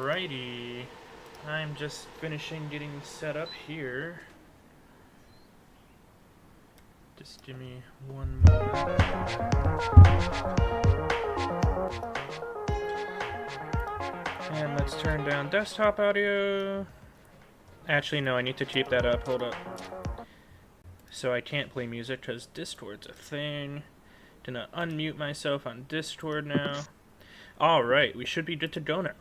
Alrighty. I'm just finishing getting set up here. Just give me one moment. And let's turn down desktop audio. Actually, no, I need to keep that up. Hold up. So I can't play music because Discord's a thing. Gonna unmute myself on Discord now. Alright, we should be good to go now.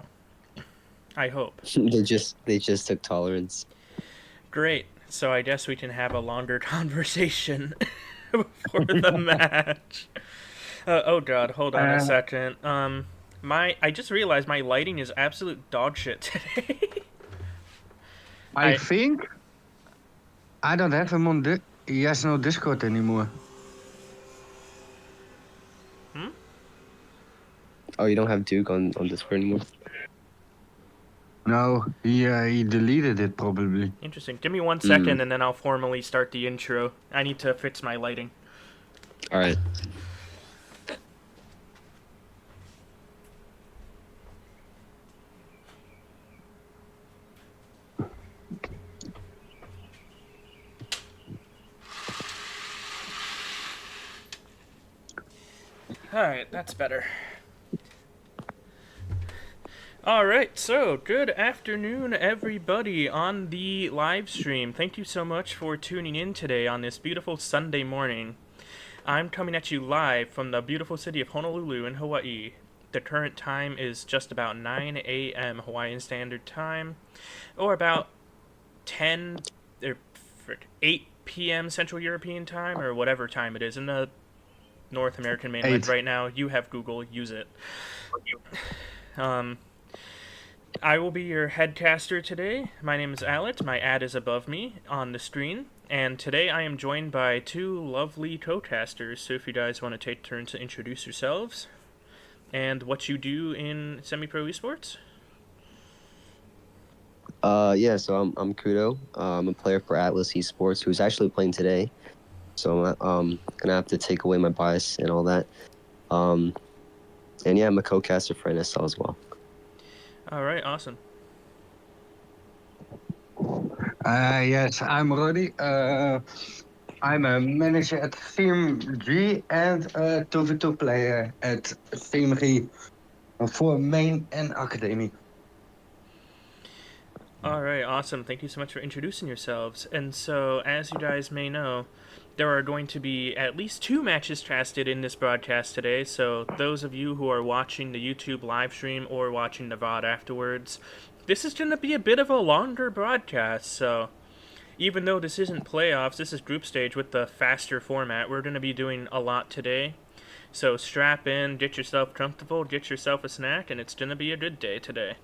I hope. They just took tolerance. Great. So I guess we can have a longer conversation before the match. Oh god, hold on a second. I just realized my lighting is absolute dog shit today. I think I don't have him on he has no Discord anymore. Oh, you don't have Duke on Discord anymore? No, he deleted it probably. Interesting. Give me 1 second and then I'll formally start the intro. I need to fix my lighting. Alright. Alright, that's better. Alright, so good afternoon, everybody on the live stream. Thank you so much for tuning in today on this beautiful Sunday morning. I'm coming at you live from the beautiful city of Honolulu in Hawaii. The current time is just about 9 a.m. Hawaiian Standard Time, or about 8 p.m. Central European Time, or whatever time it is in the North American mainland right now. You have Google, use it. I will be your headcaster today. My name is Alex. My ad is above me on the screen. And today I am joined by two lovely co-casters. So if you guys want to take turns to introduce yourselves and what you do in semi-pro esports. Yeah, so I'm Kudo. I'm a player for Atlas Esports who's actually playing today. So I'm gonna have to take away my bias and all that. And yeah, I'm a co-caster for NSL as well. Alright, awesome. Yes, I'm Roddy. I'm a manager at Team G and a 2v2 player at Team G for main and academy. Alright, awesome. Thank you so much for introducing yourselves. And so, as you guys may know, there are going to be at least 2 matches casted in this broadcast today, so those of you who are watching the YouTube live stream or watching the VOD afterwards, this is going to be a bit of a longer broadcast, so even though this isn't playoffs, this is group stage with the faster format, we're going to be doing a lot today. So strap in, get yourself comfortable, get yourself a snack, and it's going to be a good day today.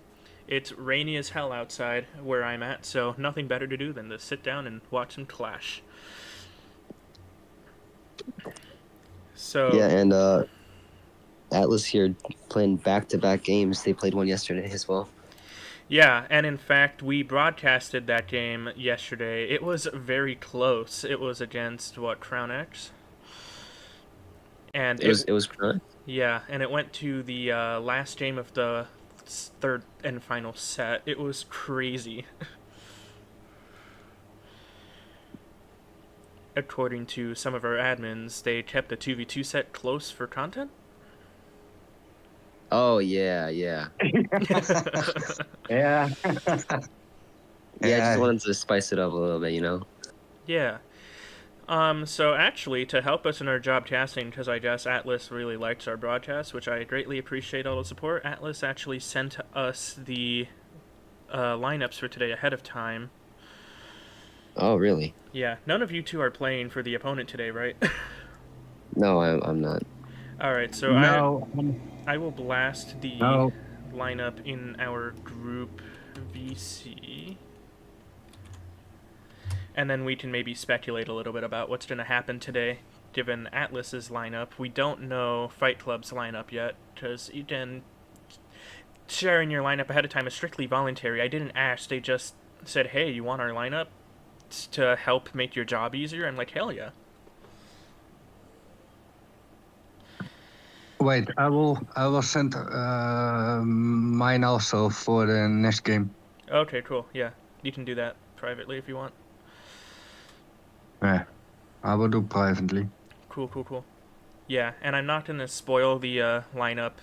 It's rainy as hell outside where I'm at, so nothing better to do than to sit down and watch some Clash. So Yeah, and Atlas here playing back-to-back games. They played one yesterday as well. yeah, and in fact, we broadcasted that game yesterday. It was very close. It was against, Crown X? And It was correct. yeah, and it went to the last game of the third and final set. It was crazy. According to some of our admins, they kept the 2v2 set close for content. Oh yeah. Yeah. Yeah, I just wanted to spice it up a little bit, you know? Yeah. So actually, to help us in our job casting, because I guess Atlas really likes our broadcast, which I greatly appreciate all the support, Atlas actually sent us the lineups for today ahead of time. Oh, really? Yeah, none of you two are playing for the opponent today, right? No, I'm not. Alright, so No. I will blast the lineup in our group VC. And then we can maybe speculate a little bit about what's going to happen today, given Atlas's lineup. We don't know Fight Club's lineup yet, because again, sharing your lineup ahead of time is strictly voluntary. I didn't ask, they just said, hey, you want our lineup to help make your job easier? I'm like, hell yeah. Wait, I will send mine also for the next game. Okay, cool. Yeah, you can do that privately if you want. Yeah, I will do privately. Cool. Yeah, and I'm not going to spoil the lineup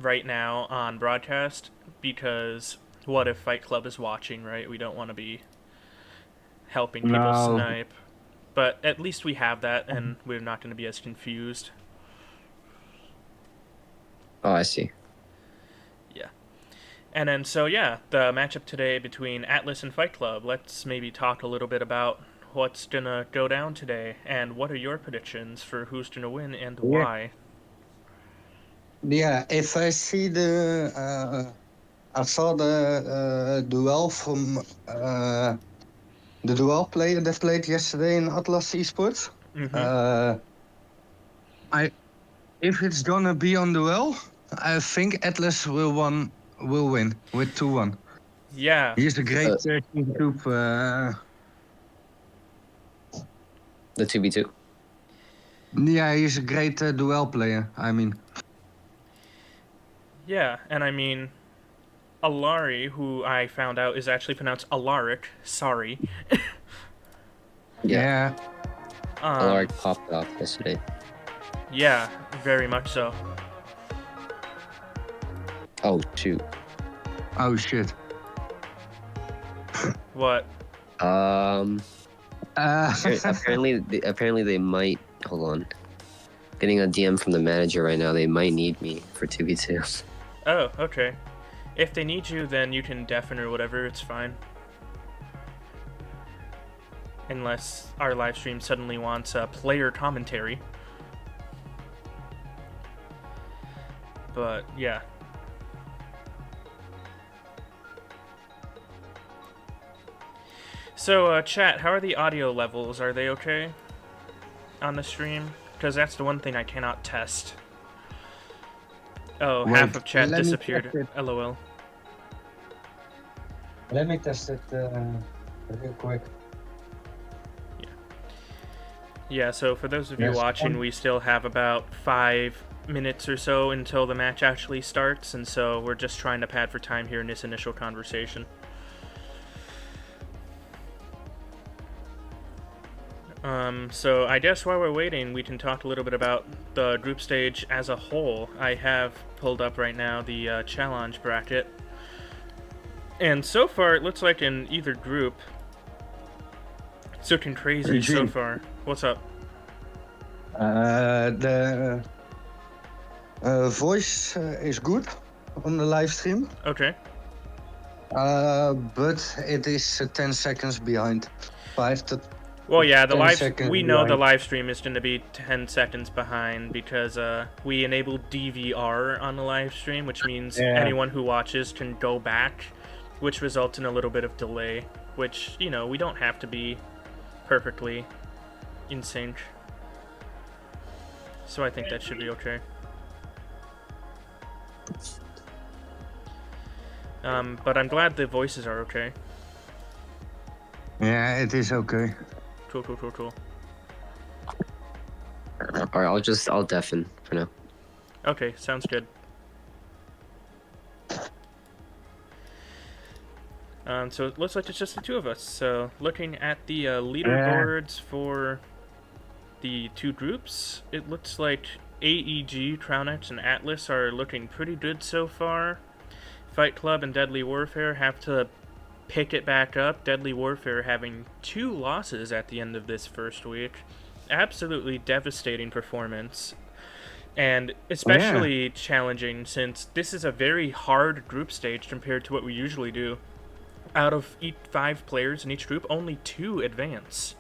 right now on broadcast because what if Fight Club is watching, right? We don't want to be helping people No. snipe. But at least we have that, and we're not going to be as confused. Oh, I see. Yeah. And then, so yeah, the matchup today between Atlas and Fight Club. Let's maybe talk a little bit about what's going to go down today, and what are your predictions for who's going to win and why? Yeah, if I see I saw the duel from the duel player that played yesterday in Atlas Esports. Mm-hmm. If it's gonna be on duel, I think Atlas will win with 2-1. Yeah. He's a great YouTube. The 2v2. Yeah, he's a great duel player. I mean. Yeah, and I mean, Alari, who I found out is actually pronounced Alaric. Sorry. Yeah. Alaric popped off yesterday. Yeah, very much so. Oh, shoot. Oh, shit. What? Apparently they might. Hold on. Getting a DM from the manager right now. They might need me for 2v2. Oh, okay. If they need you, then you can deafen or whatever, it's fine. Unless our live stream suddenly wants a player commentary. But, yeah. So, chat, how are the audio levels? Are they okay on the stream? Because that's the one thing I cannot test. Oh, Wait, half of chat let me disappeared. test LOL. Let me test it real quick. Yeah, so for those of you Yes, watching, we still have about 5 minutes or so until the match actually starts, and so we're just trying to pad for time here in this initial conversation. So I guess while we're waiting, we can talk a little bit about the group stage as a whole. I have pulled up right now the challenge bracket, and so far it looks like in either group, it's looking crazy so far. What's up? The voice is good on the live stream. Okay. But it is 10 seconds behind. 5 to Well, yeah, 10 seconds we know the behind. live stream is going to be 10 seconds behind because we enabled DVR on the live stream, which means anyone who watches can go back, which results in a little bit of delay, which, you know, we don't have to be perfectly in sync. So I think that should be okay. But I'm glad the voices are okay. Yeah, it is okay. Cool. Alright, I'll deafen for now. Okay, sounds good. So it looks like it's just the two of us. So looking at the leaderboards for the two groups, it looks like AEG, Crownex, and Atlas are looking pretty good so far. Fight Club and Deadly Warfare have to pick it back up. Deadly Warfare having 2 losses at the end of this first week. Absolutely devastating performance. And especially challenging since this is a very hard group stage compared to what we usually do. Out of 5 players in each group, only 2 advance.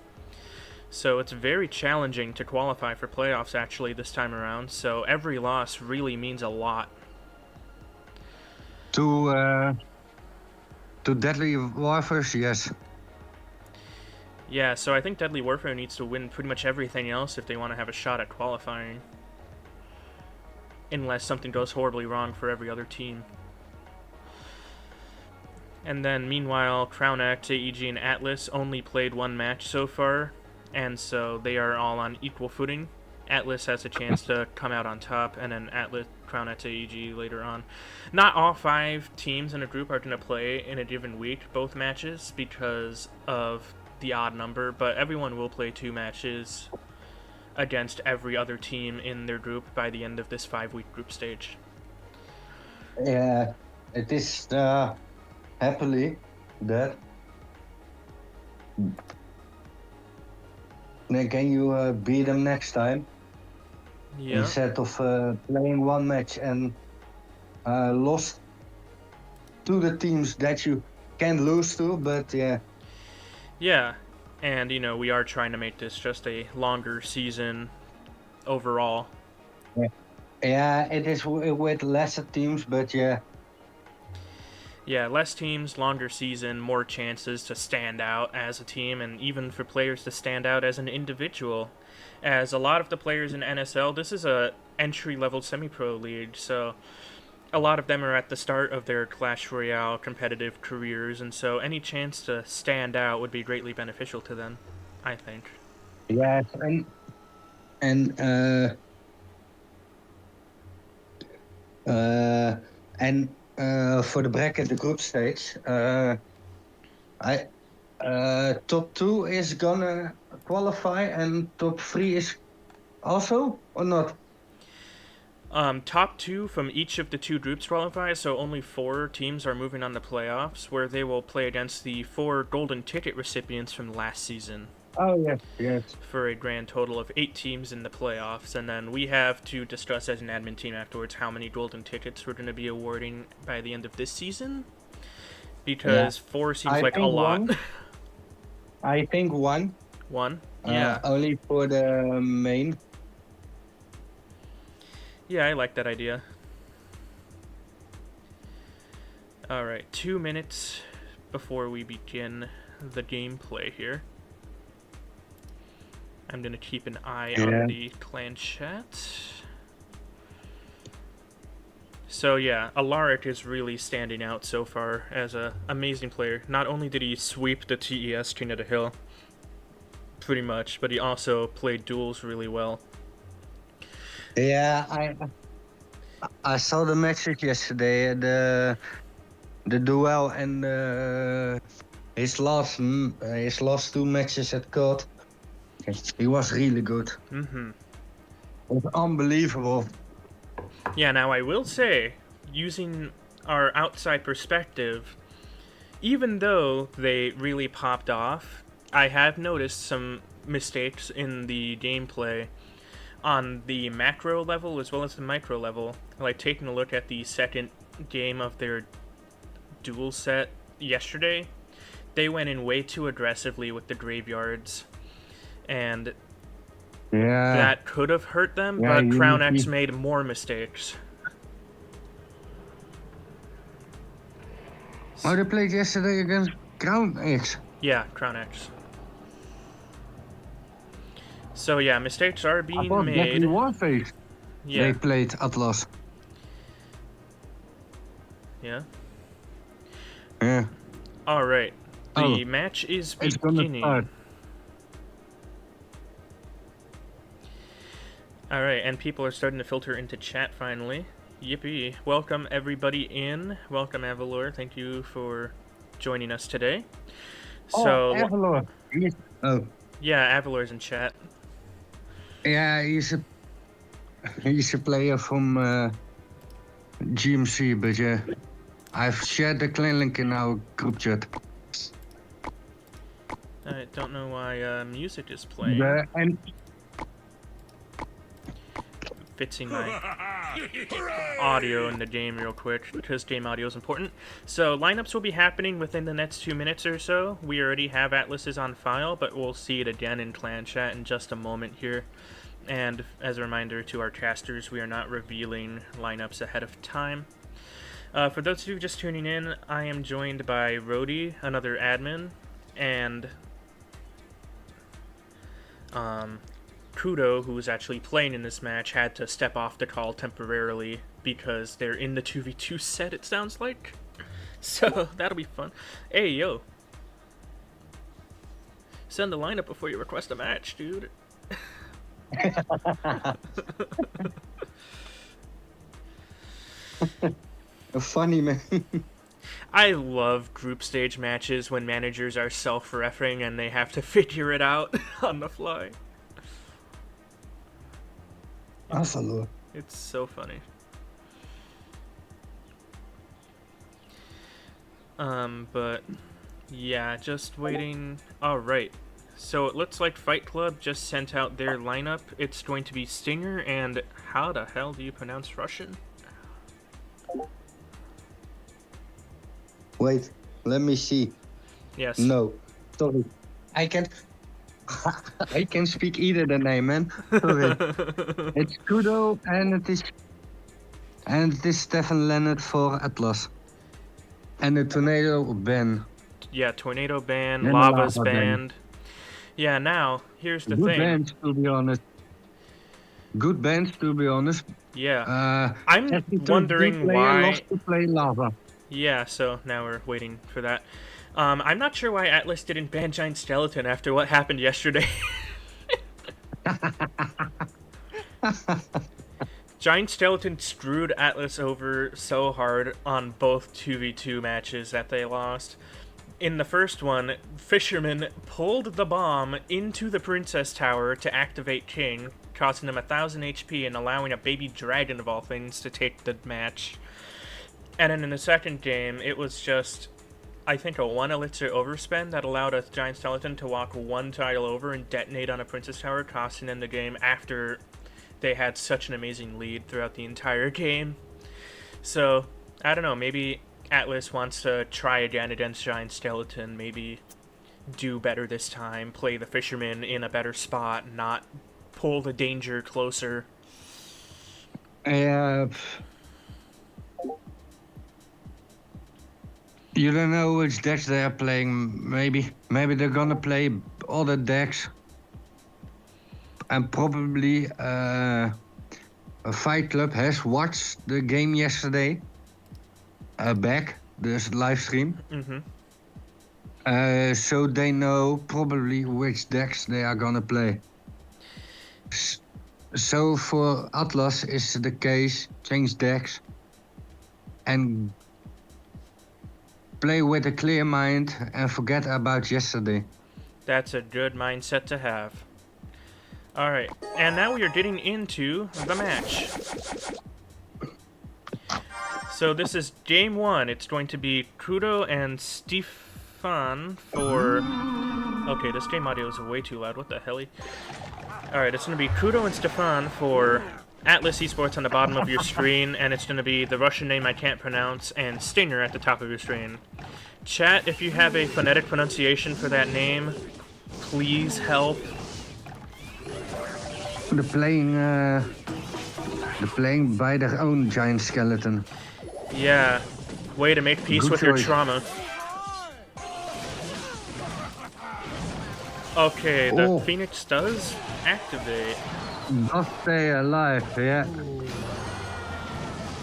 So it's very challenging to qualify for playoffs actually this time around. So every loss really means a lot. To Deadly Warfare, yes. Yeah, so I think Deadly Warfare needs to win pretty much everything else if they want to have a shot at qualifying. Unless something goes horribly wrong for every other team. And then, meanwhile, Crownex, AEG, and Atlas only played 1 match so far, and so they are all on equal footing. Atlas has a chance to come out on top, and then Atlas Crown at AEG later on. Not all 5 teams in a group are going to play in a given week, both matches, because of the odd number, but everyone will play 2 matches against every other team in their group by the end of this 5-week group stage. Yeah, it is happily that. Then can you beat them next time Yeah. instead of playing one match and lost to the teams that you can't lose to? But yeah. Yeah, and we are trying to make this just a longer season overall. Yeah, it is with lesser teams, but yeah. Yeah, less teams, longer season, more chances to stand out as a team, and even for players to stand out as an individual. As a lot of the players in NSL, this is a entry-level semi-pro league, so a lot of them are at the start of their Clash Royale competitive careers, and so any chance to stand out would be greatly beneficial to them, I think. Yes, and for the bracket, the group stage, top 2 is gonna qualify, and top 3 is also or not? Top 2 from each of the 2 groups qualify, so only 4 teams are moving on to playoffs, where they will play against the 4 golden ticket recipients from last season. Oh, yes. For a grand total of 8 teams in the playoffs, and then we have to discuss as an admin team afterwards how many golden tickets we're going to be awarding by the end of this season, because 4 seems like a lot. I think 1. 1? Yeah. Only for the main. Yeah, I like that idea. Alright, 2 minutes before we begin the gameplay here. I'm going to keep an eye on the clan chat. So yeah, Alaric is really standing out so far as an amazing player. Not only did he sweep the TES King of the Hill, pretty much, but he also played duels really well. Yeah, I saw the matches yesterday, the duel and his last 2 matches at COD. He was really good. Mm-hmm. It was unbelievable. Yeah, now I will say, using our outside perspective, even though they really popped off, I have noticed some mistakes in the gameplay on the macro level as well as the micro level. Like taking a look at the second game of their duel set yesterday, they went in way too aggressively with the graveyards, and that could have hurt them, but Crown X made more mistakes. Oh, they played yesterday against Crown X? Yeah, Crown X. So yeah, mistakes are being made. Warface. Yeah. They played Atlas. Yeah. Yeah. Alright. The match is beginning. Alright, and people are starting to filter into chat finally. Yippee. Welcome everybody in. Welcome Avalor. Thank you for joining us today. Avalor. Yeah, Avalor's in chat. Yeah, he's a player from GMC, but yeah, I've shared the clan link in our group chat. I don't know why music is playing. Fixing my audio in the game real quick, because game audio is important. So lineups will be happening within the next 2 minutes or so. We already have Atlases on file, but we'll see it again in clan chat in just a moment here. And as a reminder to our casters, we are not revealing lineups ahead of time. For those of you just tuning in, I am joined by Rody, another admin, and Kudo, who was actually playing in this match, had to step off the call temporarily because they're in the 2v2 set, it sounds like. So that'll be fun. Hey, yo. Send the lineup before you request a match, dude. Funny, man. I love group stage matches when managers are self-reffing and they have to figure it out on the fly. Absolutely. It's so funny. But yeah, just waiting. All right. So it looks like Fight Club just sent out their lineup. It's going to be Stinger and how the hell do you pronounce Russian? Wait, let me see. Yes. No, sorry. I can't. I can speak either the name, man. Sorry. It's Kudo and it is Stefan Leonard for Atlas. And the Tornado Ben. Yeah, Tornado Band, And Lava's Lava Band. Yeah, now, here's the Good thing. bands, to be honest. Good bands, to be honest. Yeah. I'm Attitude wondering player why. loves to play Lava. Yeah, so now we're waiting for that. I'm not sure why Atlas didn't ban Giant Skeleton after what happened yesterday. Giant Skeleton screwed Atlas over so hard on both 2v2 matches that they lost. In the first one, Fisherman pulled the bomb into the Princess Tower to activate King, costing him 1000 HP and allowing a baby dragon of all things to take the match. And then in the second game, it was just, I think, a 1 Elixir overspend that allowed a Giant Skeleton to walk 1 tile over and detonate on a Princess Tower, costing them the game after they had such an amazing lead throughout the entire game. So, I don't know, maybe Atlas wants to try again against Giant Skeleton, maybe do better this time, play the Fisherman in a better spot, not pull the danger closer. Yeah. You don't know which decks they are playing. Maybe they're gonna play other decks. And probably a Fight Club has watched the game yesterday. Back this live stream. Mm-hmm. So they know probably which decks they are gonna play. So for Atlas is the case, change decks and play with a clear mind and forget about yesterday. That's a good mindset to have. Alright, and now we are getting into the match. So this is game 1. It's going to be Kudo and Stefan for... Okay, this game audio is way too loud. What the hell? Alright, it's going to be Kudo and Stefan for Atlas Esports on the bottom of your screen, and it's going to be the Russian name I can't pronounce, and Stinger at the top of your screen. Chat, if you have a phonetic pronunciation for that name, please help. They're playing by their own Giant Skeleton. Yeah, way to make peace Good with choice. your trauma. Okay, the Oh. Phoenix does activate. Not stay alive, yeah.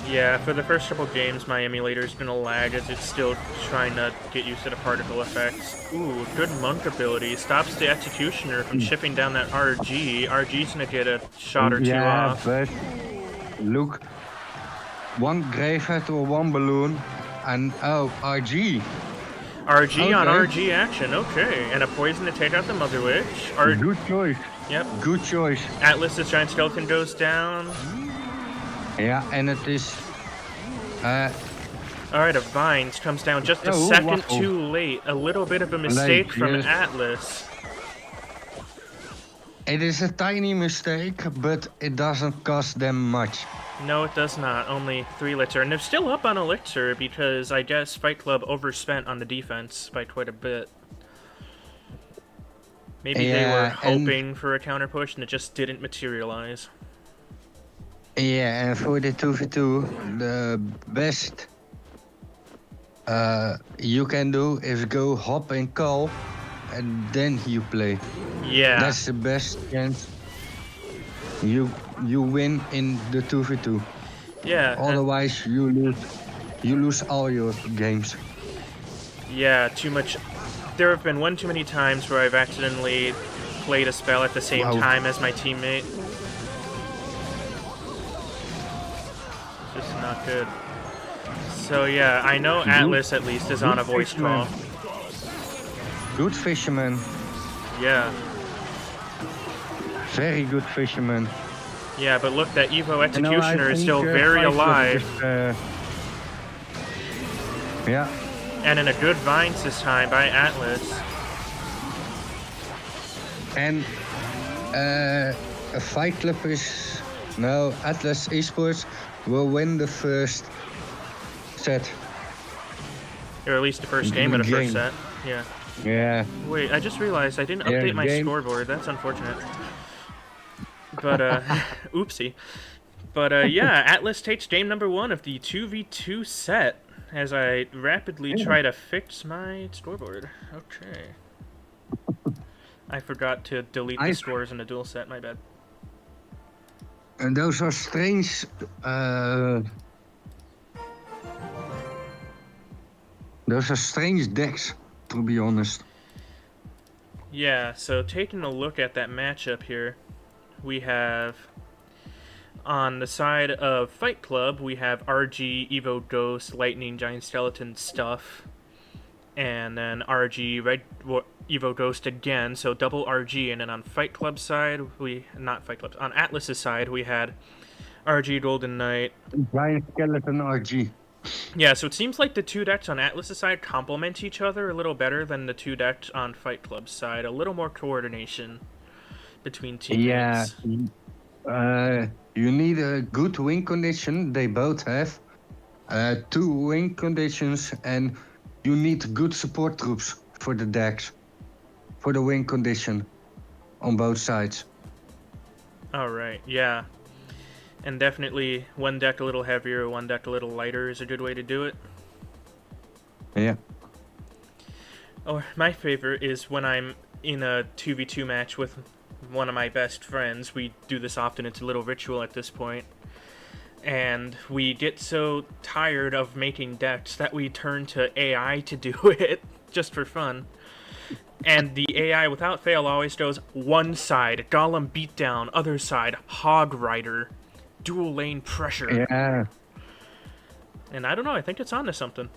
Yeah, for the first couple games, my emulator's gonna lag as it's still trying to get used to the particle effects. Ooh, good monk ability. Stops the Executioner from shipping down that RG. RG's gonna get a shot or two Yeah, off. but look, 1 Gravehead or 1 Balloon, and oh, RG. RG on Okay. RG action, okay. And a poison to take out the Mother Witch. Good choice. Yep. Good choice. Atlas's Giant Skeleton goes down. Yeah, and it is. Alright, a Vines comes down just a Oh, second waffle. too late. A little bit of a mistake from yes. Atlas. It is a tiny mistake, but it doesn't cost them much. No, it does not. Only 3 Elixir. And they're still up on Elixir because I guess Fight Club overspent on the defense by quite a bit. Maybe they were Yeah, and- hoping for a counter push and it just didn't materialize. Yeah, and for the 2v2, the best you can do is go hop and call, and then you play. Yeah. That's the best chance you win in the 2v2. Yeah. and- Otherwise, you lose all your games. Yeah, too much. There have been one too many times where I've accidentally played a spell at the same Wow. time as my teammate. Just not good. So yeah, I know Atlas at least is on a voice call. Good fisherman. Yeah. Very good fisherman. Yeah, but look, that Evo You know, I Executioner is think, still very Fight Club alive. is, yeah. And in a good Vines this time by Atlas. And a Fight Club is... No, Atlas Esports will win the first set. Or at least the first game of the first set. Yeah. Yeah. Wait, I just realized I didn't Yeah, update my game. scoreboard. That's unfortunate. But, oopsie. But, yeah, Atlas takes game number 1 of the 2v2 set as I rapidly try to fix my scoreboard. Okay. I forgot to delete the scores in the dual set, my bad. And those are strange... those are strange decks, to be honest. Yeah, so taking a look at that matchup here, we have on the side of Fight Club, we have RG, Evo Ghost, Lightning, Giant Skeleton stuff, and then RG, Evo Ghost again, so double RG, and then on Fight Club side, on Atlas's side, we had RG Golden Knight. Giant Skeleton RG. Yeah, so it seems like the two decks on Atlas's side complement each other a little better than the two decks on Fight Club's side. A little more coordination between teammates. Yeah. You need a good win condition. They both have 2 win conditions, and you need good support troops for the decks, for the win condition on both sides. Alright, yeah. And definitely one deck a little heavier, one deck a little lighter is a good way to do it. Yeah. Or my favorite is when I'm in a 2v2 match with one of my best friends. We do this often, it's a little ritual at this point. And we get so tired of making decks that we turn to AI to do it, just for fun. And the AI, without fail, always goes one side, Golem Beatdown, other side, Hog Rider, dual lane pressure. Yeah. And I don't know, I think it's onto something.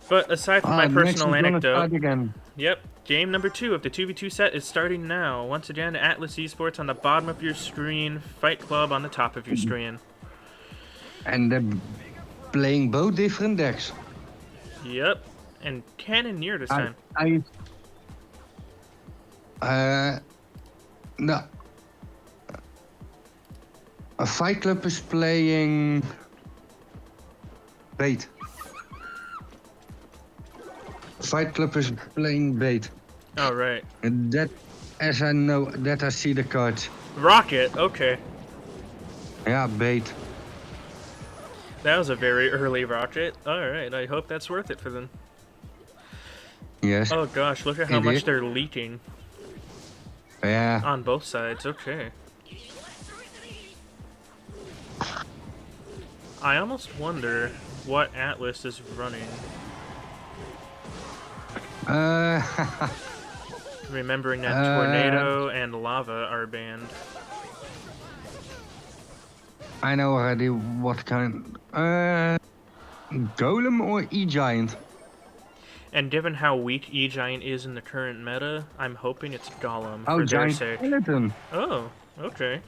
But aside from my personal anecdote, yep, game number 2 of the 2v2 set is starting now. Once again, Atlas Esports on the bottom of your screen, Fight Club on the top of your screen. And they're playing both different decks. Yep, and Cannoneer this time. No. A Fight Club is playing bait. Fight Club is playing bait. Oh, right. And that, as I know, that I see the cards. Rocket, okay. Yeah, bait. That was a very early rocket. Alright, I hope that's worth it for them. Yes. Oh gosh, look at how much they're leaking. Yeah. On both sides, okay. I almost wonder what Atlas is running. Remembering that Tornado and Lava are banned. I know already what kind. Golem or E-Giant? And given how weak E-Giant is in the current meta, I'm hoping it's Golem Oh, for their Giant sake. Skeleton. Oh, okay.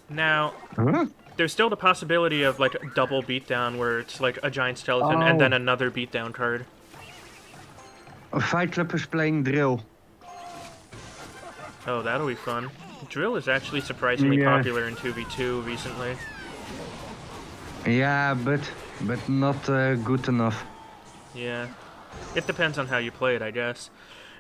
Now, Huh? there's still the possibility of like a double beatdown where it's like a Giant Skeleton and then another beatdown card. A Fight Club is playing Drill. Oh, that'll be fun. Drill is actually surprisingly popular in 2v2 recently. Yeah, but not good enough. Yeah. It depends on how you play it, I guess.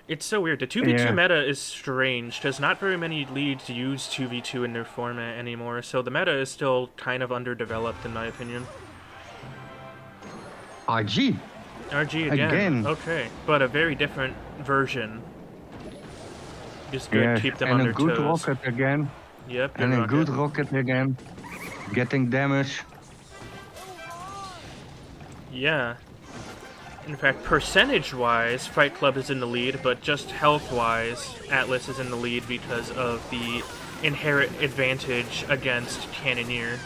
It's so weird. The 2v2 meta is strange, because not very many leagues use 2v2 in their format anymore, so the meta is still kind of underdeveloped in my opinion. RG. RG again. Okay, but a very different version. Just good to keep them on their toes. And a good rocket again. Yep, and a good rocket again. Getting damage. Yeah. In fact, percentage-wise, Fight Club is in the lead, but just health-wise, Atlas is in the lead because of the inherent advantage against Cannoneer.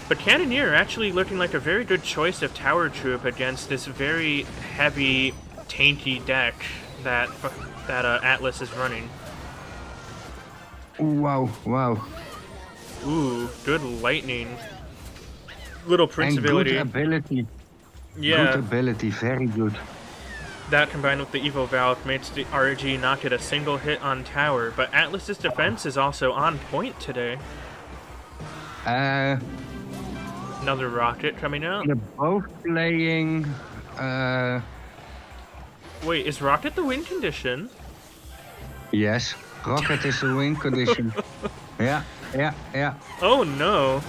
But Cannoneer actually looking like a very good choice of Tower Troop against this very heavy, tanky deck that Atlas is running. Wow, wow. Ooh, good lightning. Little Prince And ability. good ability. Yeah, Good ability, very good. that combined with the Evo Valve makes the RG not get a single hit on tower, but Atlas's defense is also on point today. Uh, Another rocket coming out. they're both playing. Wait, is rocket the win condition? Yes, rocket is the win condition. Yeah. Oh no.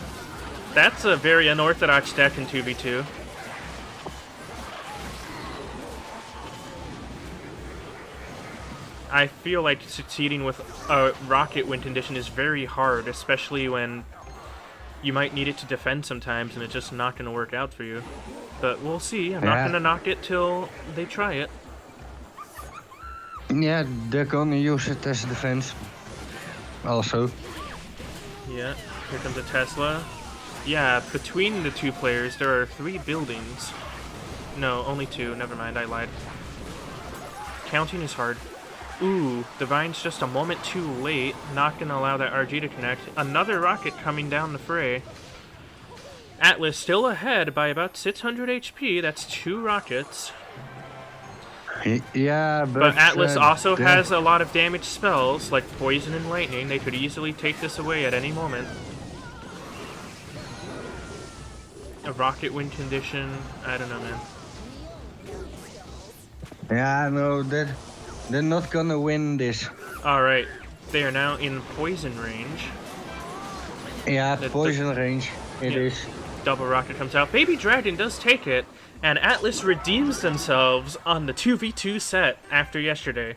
That's a very unorthodox deck in 2v2. I feel like succeeding with a rocket win condition is very hard, especially when you might need it to defend sometimes and it's just not going to work out for you. But we'll see. I'm not Yeah. going to knock it till they try it. Yeah, they're gonna use it as defense. Also. Yeah, here comes a Tesla. Yeah, between the two players, there are 3 buildings. No, only 2. Never mind, I lied. Counting is hard. Ooh, Divine's just a moment too late. Not gonna allow that RG to connect. Another rocket coming down the fray. Atlas still ahead by about 600 HP. That's 2 rockets. Yeah, But Atlas also the- has a lot of damage spells, like Poison and Lightning. They could easily take this away at any moment. A rocket win condition. I don't know, man. Yeah, no, they're not gonna win this. Alright, they are now in poison range. Yeah, The- poison range. It Yeah. is. Double rocket comes out. Baby Dragon does take it, and Atlas redeems themselves on the 2v2 set after yesterday.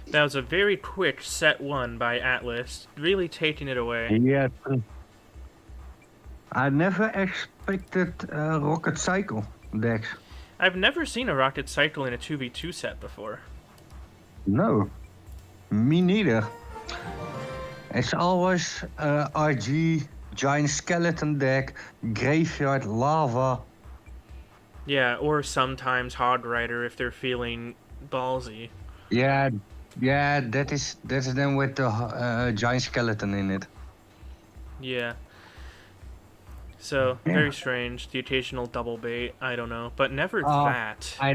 That was a very quick set 1 by Atlas, really taking it away. Yeah. I never expected Rocket Cycle decks. I've never seen a rocket cycle in a 2v2 set before. No, me neither. It's always RG, Giant Skeleton deck, Graveyard, Lava. Yeah, or sometimes Hog Rider if they're feeling ballsy. Yeah, that is them with the Giant Skeleton in it. Yeah. So, Yeah. very strange. The occasional double bait, I don't know. But never Oh, that. I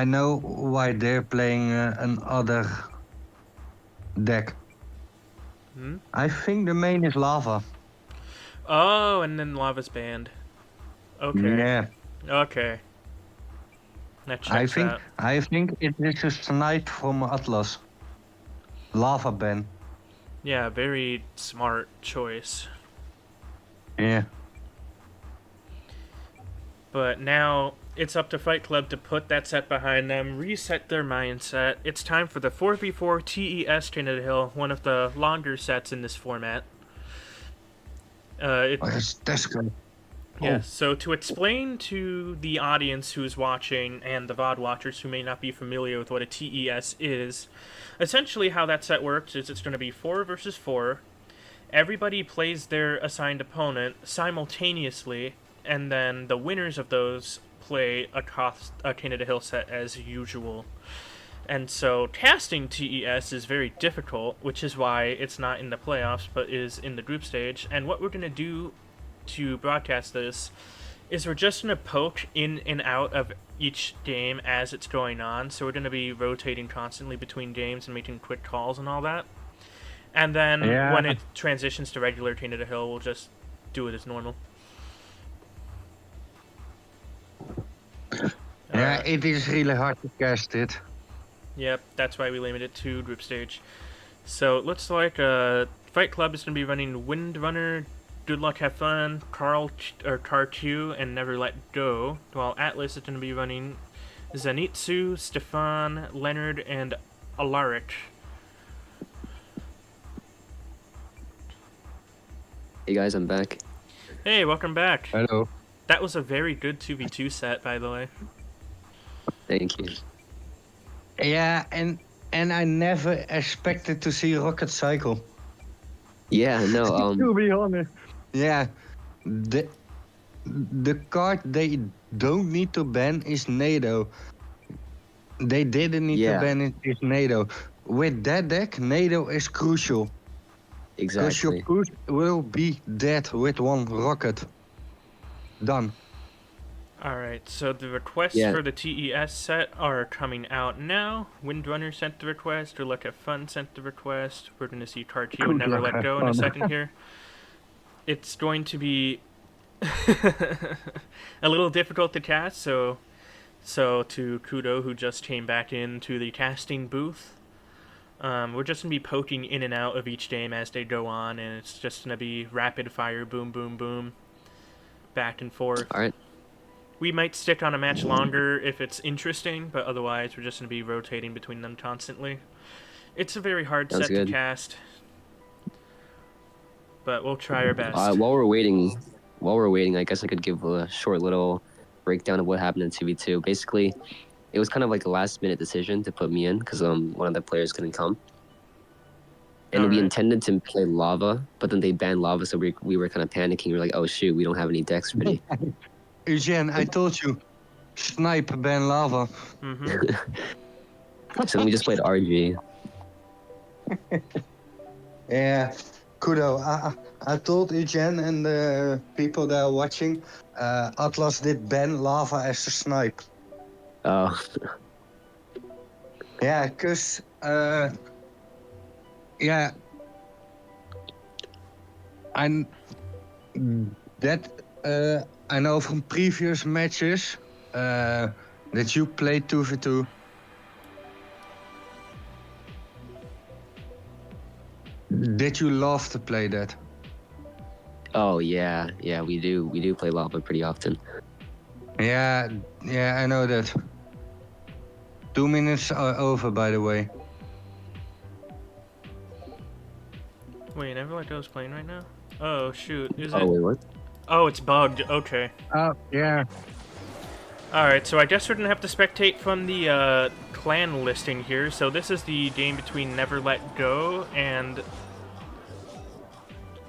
know why they're playing another deck. Hmm? I think the main is Lava. Oh, and then Lava's banned. Okay. Yeah, Okay. That checks out. I think it is a snipe from Atlas. Lava ban. Yeah, very smart choice. Yeah. But now it's up to Fight Club to put that set behind them, reset their mindset. It's time for the 4v4 TES Trinity Hill, one of the longer sets in this format. That's good. Yeah, Oh. so to explain to the audience who's watching and the VOD watchers who may not be familiar with what a TES is, essentially how that set works is it's going to be 4 versus 4. Everybody plays their assigned opponent simultaneously, and then the winners of those play a Canada Hill set as usual. And so casting TES is very difficult, which is why it's not in the playoffs but is in the group stage. And what we're going to do to broadcast this is we're just going to poke in and out of each game as it's going on. So we're going to be rotating constantly between games and making quick calls and all that. And then Yeah. when it transitions to regular Canada Hill, we'll just do it as normal. Yeah, it is really hard to cast it. Yep, that's why we limited it to group stage. So it looks like Fight Club is going to be running Windrunner, Good Luck Have Fun, Car2, and Never Let Go, while Atlas is going to be running Zenitsu, Stefan, Leonard, and Alaric. Hey guys, I'm back. Hey, welcome back. Hello. That was a very good 2v2 set, by the way. Thank you. Yeah, and I never expected to see Rocket Cycle. Yeah, no, To be honest. Yeah, the card they don't need to ban is Nado. They didn't need to ban it is Nado. With that deck, Nado is crucial. Because your exactly. push will be dead with one rocket. Done. Alright, so the requests Yeah. for the TES set are coming out now. Windrunner sent the request, or Let's Have Fun sent the request. We're going to see Tarkio and Never Let Go in a second here. It's going to be a little difficult to cast, so to Kudo, who just came back into the casting booth, we're just going to be poking in and out of each game as they go on, and it's just going to be rapid fire, boom, boom, boom, back and forth. All right. We might stick on a match longer if it's interesting, but otherwise we're just going to be rotating between them constantly. It's a very hard Sounds set good. to cast, but we'll try our best. While we're waiting, I guess I could give a short little breakdown of what happened in 2v2. Basically, it was kind of like a last-minute decision to put me in because one of the players couldn't come, and we Alright. intended to play Lava, but then they banned Lava, so we were kind of panicking. We were like, oh shoot, we don't have any decks ready. Eugene, I told you. Snipe ban Lava. So then we just played RG. Yeah. Kudo, I told Eugene and the people that are watching, Atlas did ban Lava as a snipe. Oh, Yeah, because, yeah, I know from previous matches that you played 2v2. Did you love to play that? oh yeah, we do play Lava pretty often. Yeah, I know that. 2 minutes are over, by the way. Wait, Never Let Go's playing right now? Oh, shoot. Is Oh it? wait, what? Oh, it's bugged. Okay. Oh, yeah. Alright, so I guess we're going to have to spectate from the clan listing here. So this is the game between Never Let Go and...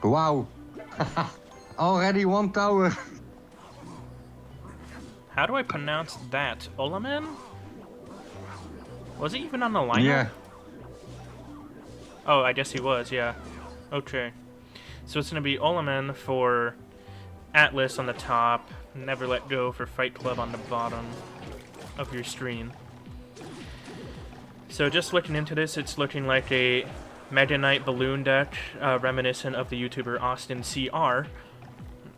Wow. Already 1 tower. How do I pronounce that? Olaman? Was he even on the lineup? Yeah. Oh, I guess he was, yeah. Okay. So it's going to be Olaman for Atlas on the top, Never Let Go for Fight Club on the bottom of your screen. So just looking into this, it's looking like a Mega Knight balloon deck, reminiscent of the YouTuber Austin CR.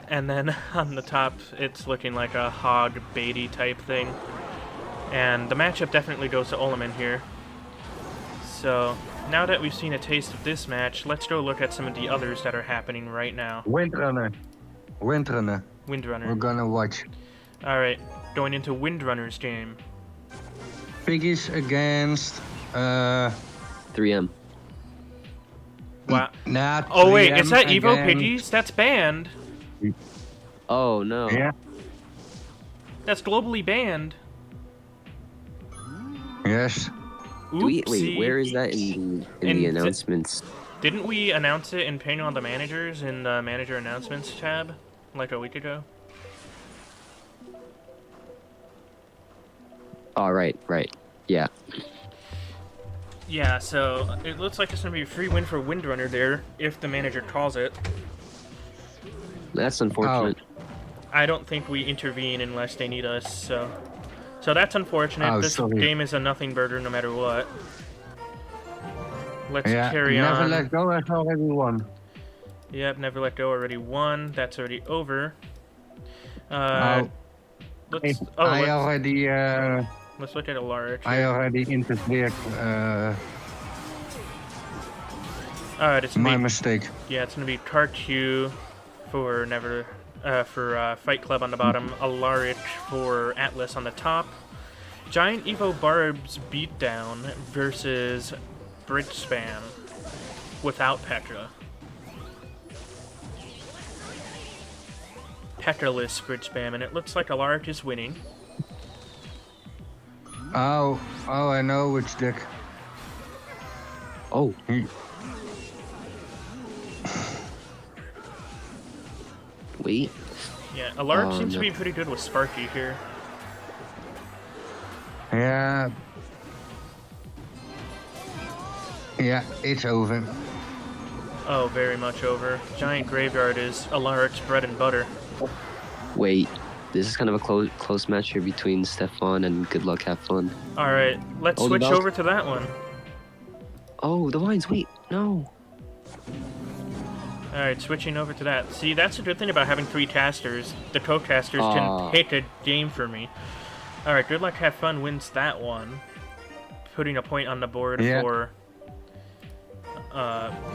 And then on the top, it's looking like a Hog Beatty type thing. And the matchup definitely goes to Olaman here. So now that we've seen a taste of this match, let's go look at some of the others that are happening right now. Windrunner. We're Windrunner. gonna watch. Alright, going into Windrunner's game. Piggies against... 3M. Wow. Nah, Oh wait, is 3M that Evo against- Piggies? That's banned. Oh no. Yeah. That's globally banned. Yes. Wait, Oopsie. where is that in the In the- announcements? Didn't we announce it in Ping on the Managers in the Manager Announcements tab like a week ago? Oh, right. Yeah. Yeah, so it looks like it's going to be a free win for Windrunner there, if the manager calls it. That's unfortunate. I don't think we intervene unless they need us, so that's unfortunate. Oh, This sorry. game is a nothing burger no matter what. Let's Yeah, carry Never on. Let Go has already won. Yep, Never Let Go already won. That's already over. Oh, Let's let's look at Alaric. I already interfered. Alright, it's My gonna be, mistake. yeah, it's gonna be Tarq for Fight Club on the bottom, Alaric for Atlas on the top, Giant Evo Barb's Beatdown versus Bridge Spam without Petra. Petalus bridge spam, and it looks like Alaric is winning. Oh, I know which deck. Oh, wait. Yeah, Alaric Oh, seems to no. be pretty good with Sparky here. Yeah. Yeah, it's over. Oh, very much over. Giant Graveyard is Alaric's bread and butter. Wait. This is kind of a close match here between Stefan and Good Luck Have Fun. Alright, let's Oh, the switch Valk- over to that one. Oh, the Vines. Wait, no. Alright, switching over to that. See, that's a good thing about having 3 casters. The co-casters Aw. can pick a game for me. Alright, Good Luck Have Fun wins that one. Putting a point on the board Yeah. for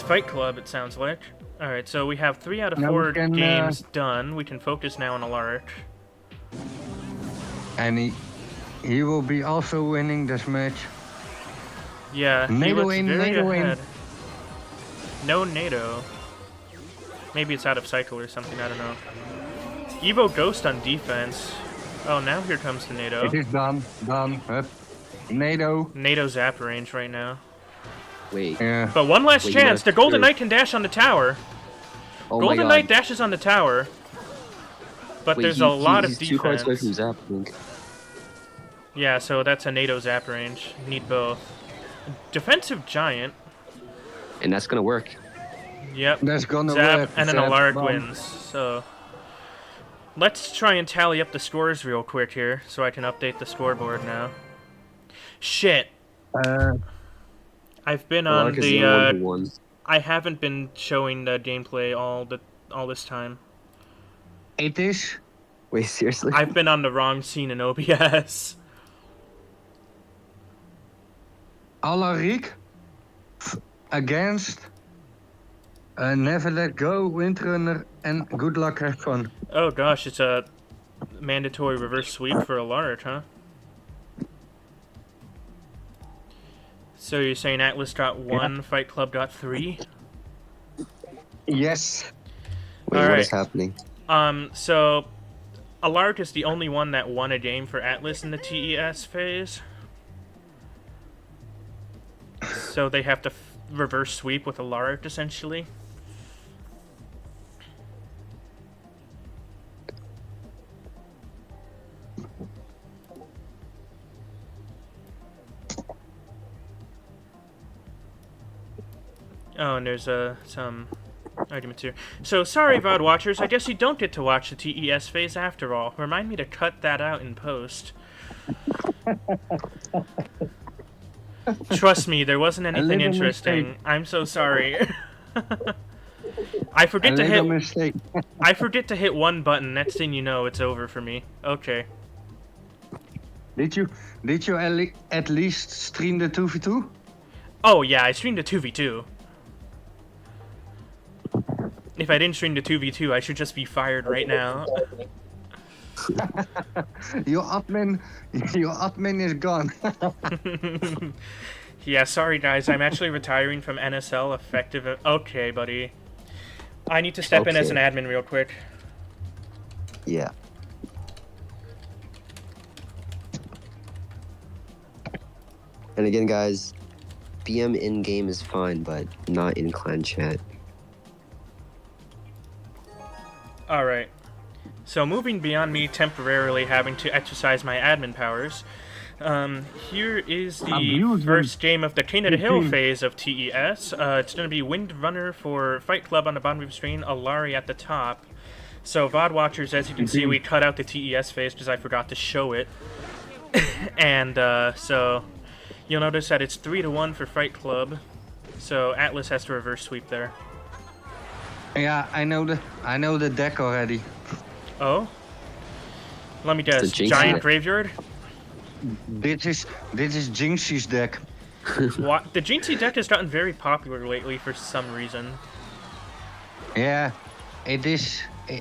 Fight Club, it sounds like. Alright, so we have 3 out of Now 4 we can, games done. We can focus now on Alaric. And he will be also winning this match. Yeah, he NATO looks in, very NATO in. ahead. No NATO. Maybe it's out of cycle or something, I don't know. Evo Ghost on defense. Oh, now here comes the NATO. It is done. Hup. NATO. NATO zap range right now. Wait. Yeah. But one last Wait, you chance. must- The Golden you're- Knight can dash on the tower. Oh my Golden God. Knight dashes on the tower. But Wait, there's a lot of he's 2 cards away from defense. Zap, I think. Yeah, so that's a NATO zap range. Need both. Defensive Giant. And that's gonna work. Yep. That's gonna Zap, work. and then Zap, Alaric bomb. wins. So let's try and tally up the scores real quick here, so I can update the scoreboard now. Shit, I've been on Alaric is the only one who won. I haven't been showing the gameplay all this time. It is Wait, seriously? I've been on the wrong scene in OBS. Alaric against Never Let Go, Windrunner, and Good Luck Have Fun. Oh gosh, it's a mandatory reverse sweep for Alaric, huh? So you're saying Atlas got 1, Fight Club got 3? Yes. Wait, what is Alright. happening? So Alaric is the only one that won a game for Atlas in the TES phase. So they have to reverse sweep with Alaric, essentially. Oh, and there's some arguments here. So, sorry, VOD watchers, I guess you don't get to watch the TES phase after all. Remind me to cut that out in post. Trust me, there wasn't anything little interesting. mistake. I'm so sorry. I forget A to little hit. mistake. I forget to hit one button. Next thing you know, it's over for me. Okay. Did you at least stream the 2v2? Oh yeah, I streamed a 2v2. If I didn't stream the 2v2, I should just be fired right now. Your admin is gone. Yeah, sorry guys, I'm actually retiring from NSL effective. Okay, buddy. I need to step in as an Okay. admin real quick. Yeah. And again, guys, BM in-game is fine, but not in clan chat. Alright. So moving beyond me temporarily having to exercise my admin powers, here is the Abuse them. first game of the King of the Hill 15. phase of TES. It's going to be Windrunner for Fight Club on the bottom of the screen, Alari at the top. So VOD watchers, as you can see, we cut out the TES phase because I forgot to show it. And so you'll notice that it's 3-1 for Fight Club. So Atlas has to reverse sweep there. Yeah, I know the deck already. Oh? Let me guess. Jinxie Giant deck. Graveyard? This is Jinxie's deck. What? The Jinxie deck has gotten very popular lately for some reason. Yeah, it is the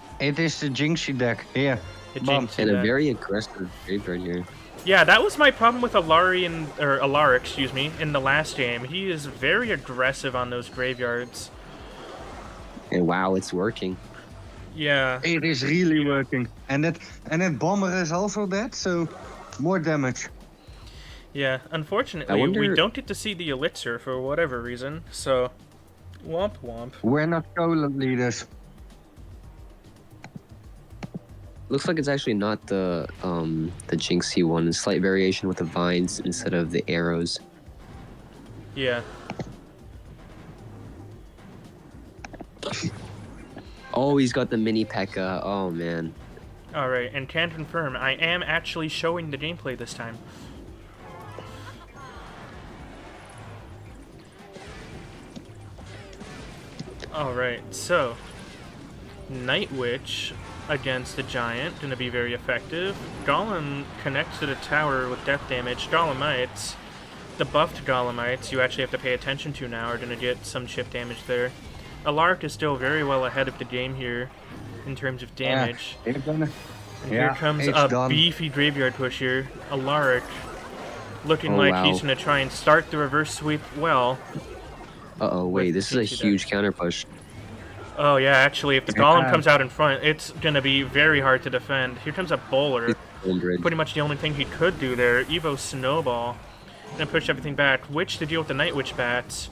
Jinxie deck. Here, The Bum. Jinxie And a deck. very aggressive graveyard here. Yeah, that was my problem with Alaric, excuse me, in the last game. He is very aggressive on those graveyards. And wow, it's working. Yeah. It is really working. And that bomber is also dead, so more damage. Yeah, unfortunately, we wonder- don't get to see the elixir for whatever reason, so womp womp. We're not solo leaders. Looks like it's actually not the Jinxie one. A slight variation with the vines instead of the arrows. Yeah. Oh, he's got the mini P.E.K.K.A. Oh man. Alright, and can confirm, I am actually showing the gameplay this time. Alright, so Night Witch against the Giant, gonna be very effective. Golem connects to the tower with death damage. Golemites, the buffed Golemites, you actually have to pay attention to now, are gonna get some chip damage there. Alark is still very well ahead of the game here in terms of damage. Yeah, it's gonna- And Yeah, here comes it's a done. beefy graveyard push here. Alark looking Oh, like wow. he's gonna try and start the reverse sweep well. Uh-oh, wait, With this is a Jinxie huge counter push. Oh yeah, actually, if the Golem Yeah. comes out in front, it's gonna be very hard to defend. Here comes a Bowler. Bridge. Pretty much the only thing he could do there. Evo Snowball. Gonna push everything back. Witch to deal with the Night Witch bats.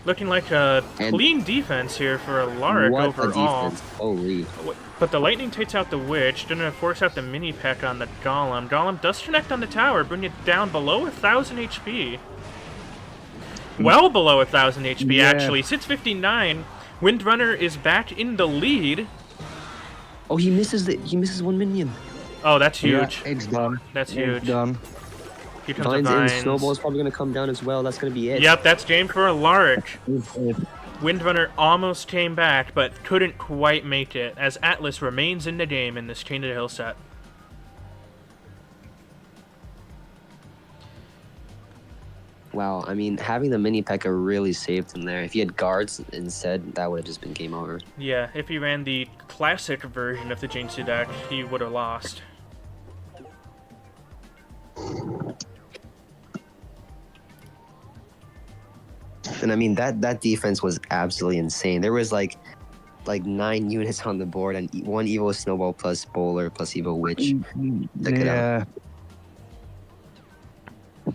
Looking like a And- clean defense here for Alark What overall. a defense. Holy. But the Lightning takes out the Witch, gonna force out the mini P.E.K.K.A. on the Golem. Golem does connect on the tower, bring it down below 1,000 HP. Well below 1,000 HP, Yeah. actually. 659. Windrunner is back in the lead. Oh, he misses one minion. Oh, that's Yeah, huge. it's done. That's It's huge. done. Here comes Vines the and Vines. Snowball is probably gonna come down as well. That's gonna be it. Yep, that's game for Alaric. It's- Windrunner almost came back, but couldn't quite make it, as Atlas remains in the game in this Chain to the Hill set. Wow, I mean, having the mini P.E.K.K.A. really saved him there. If he had guards instead, that would have just been game over. Yeah, if he ran the classic version of the Jinxie deck, he would have lost. And I mean, that defense was absolutely insane. There was like 9 units on the board and one Evo Snowball plus Bowler plus Evo Witch. Check it out. Yeah.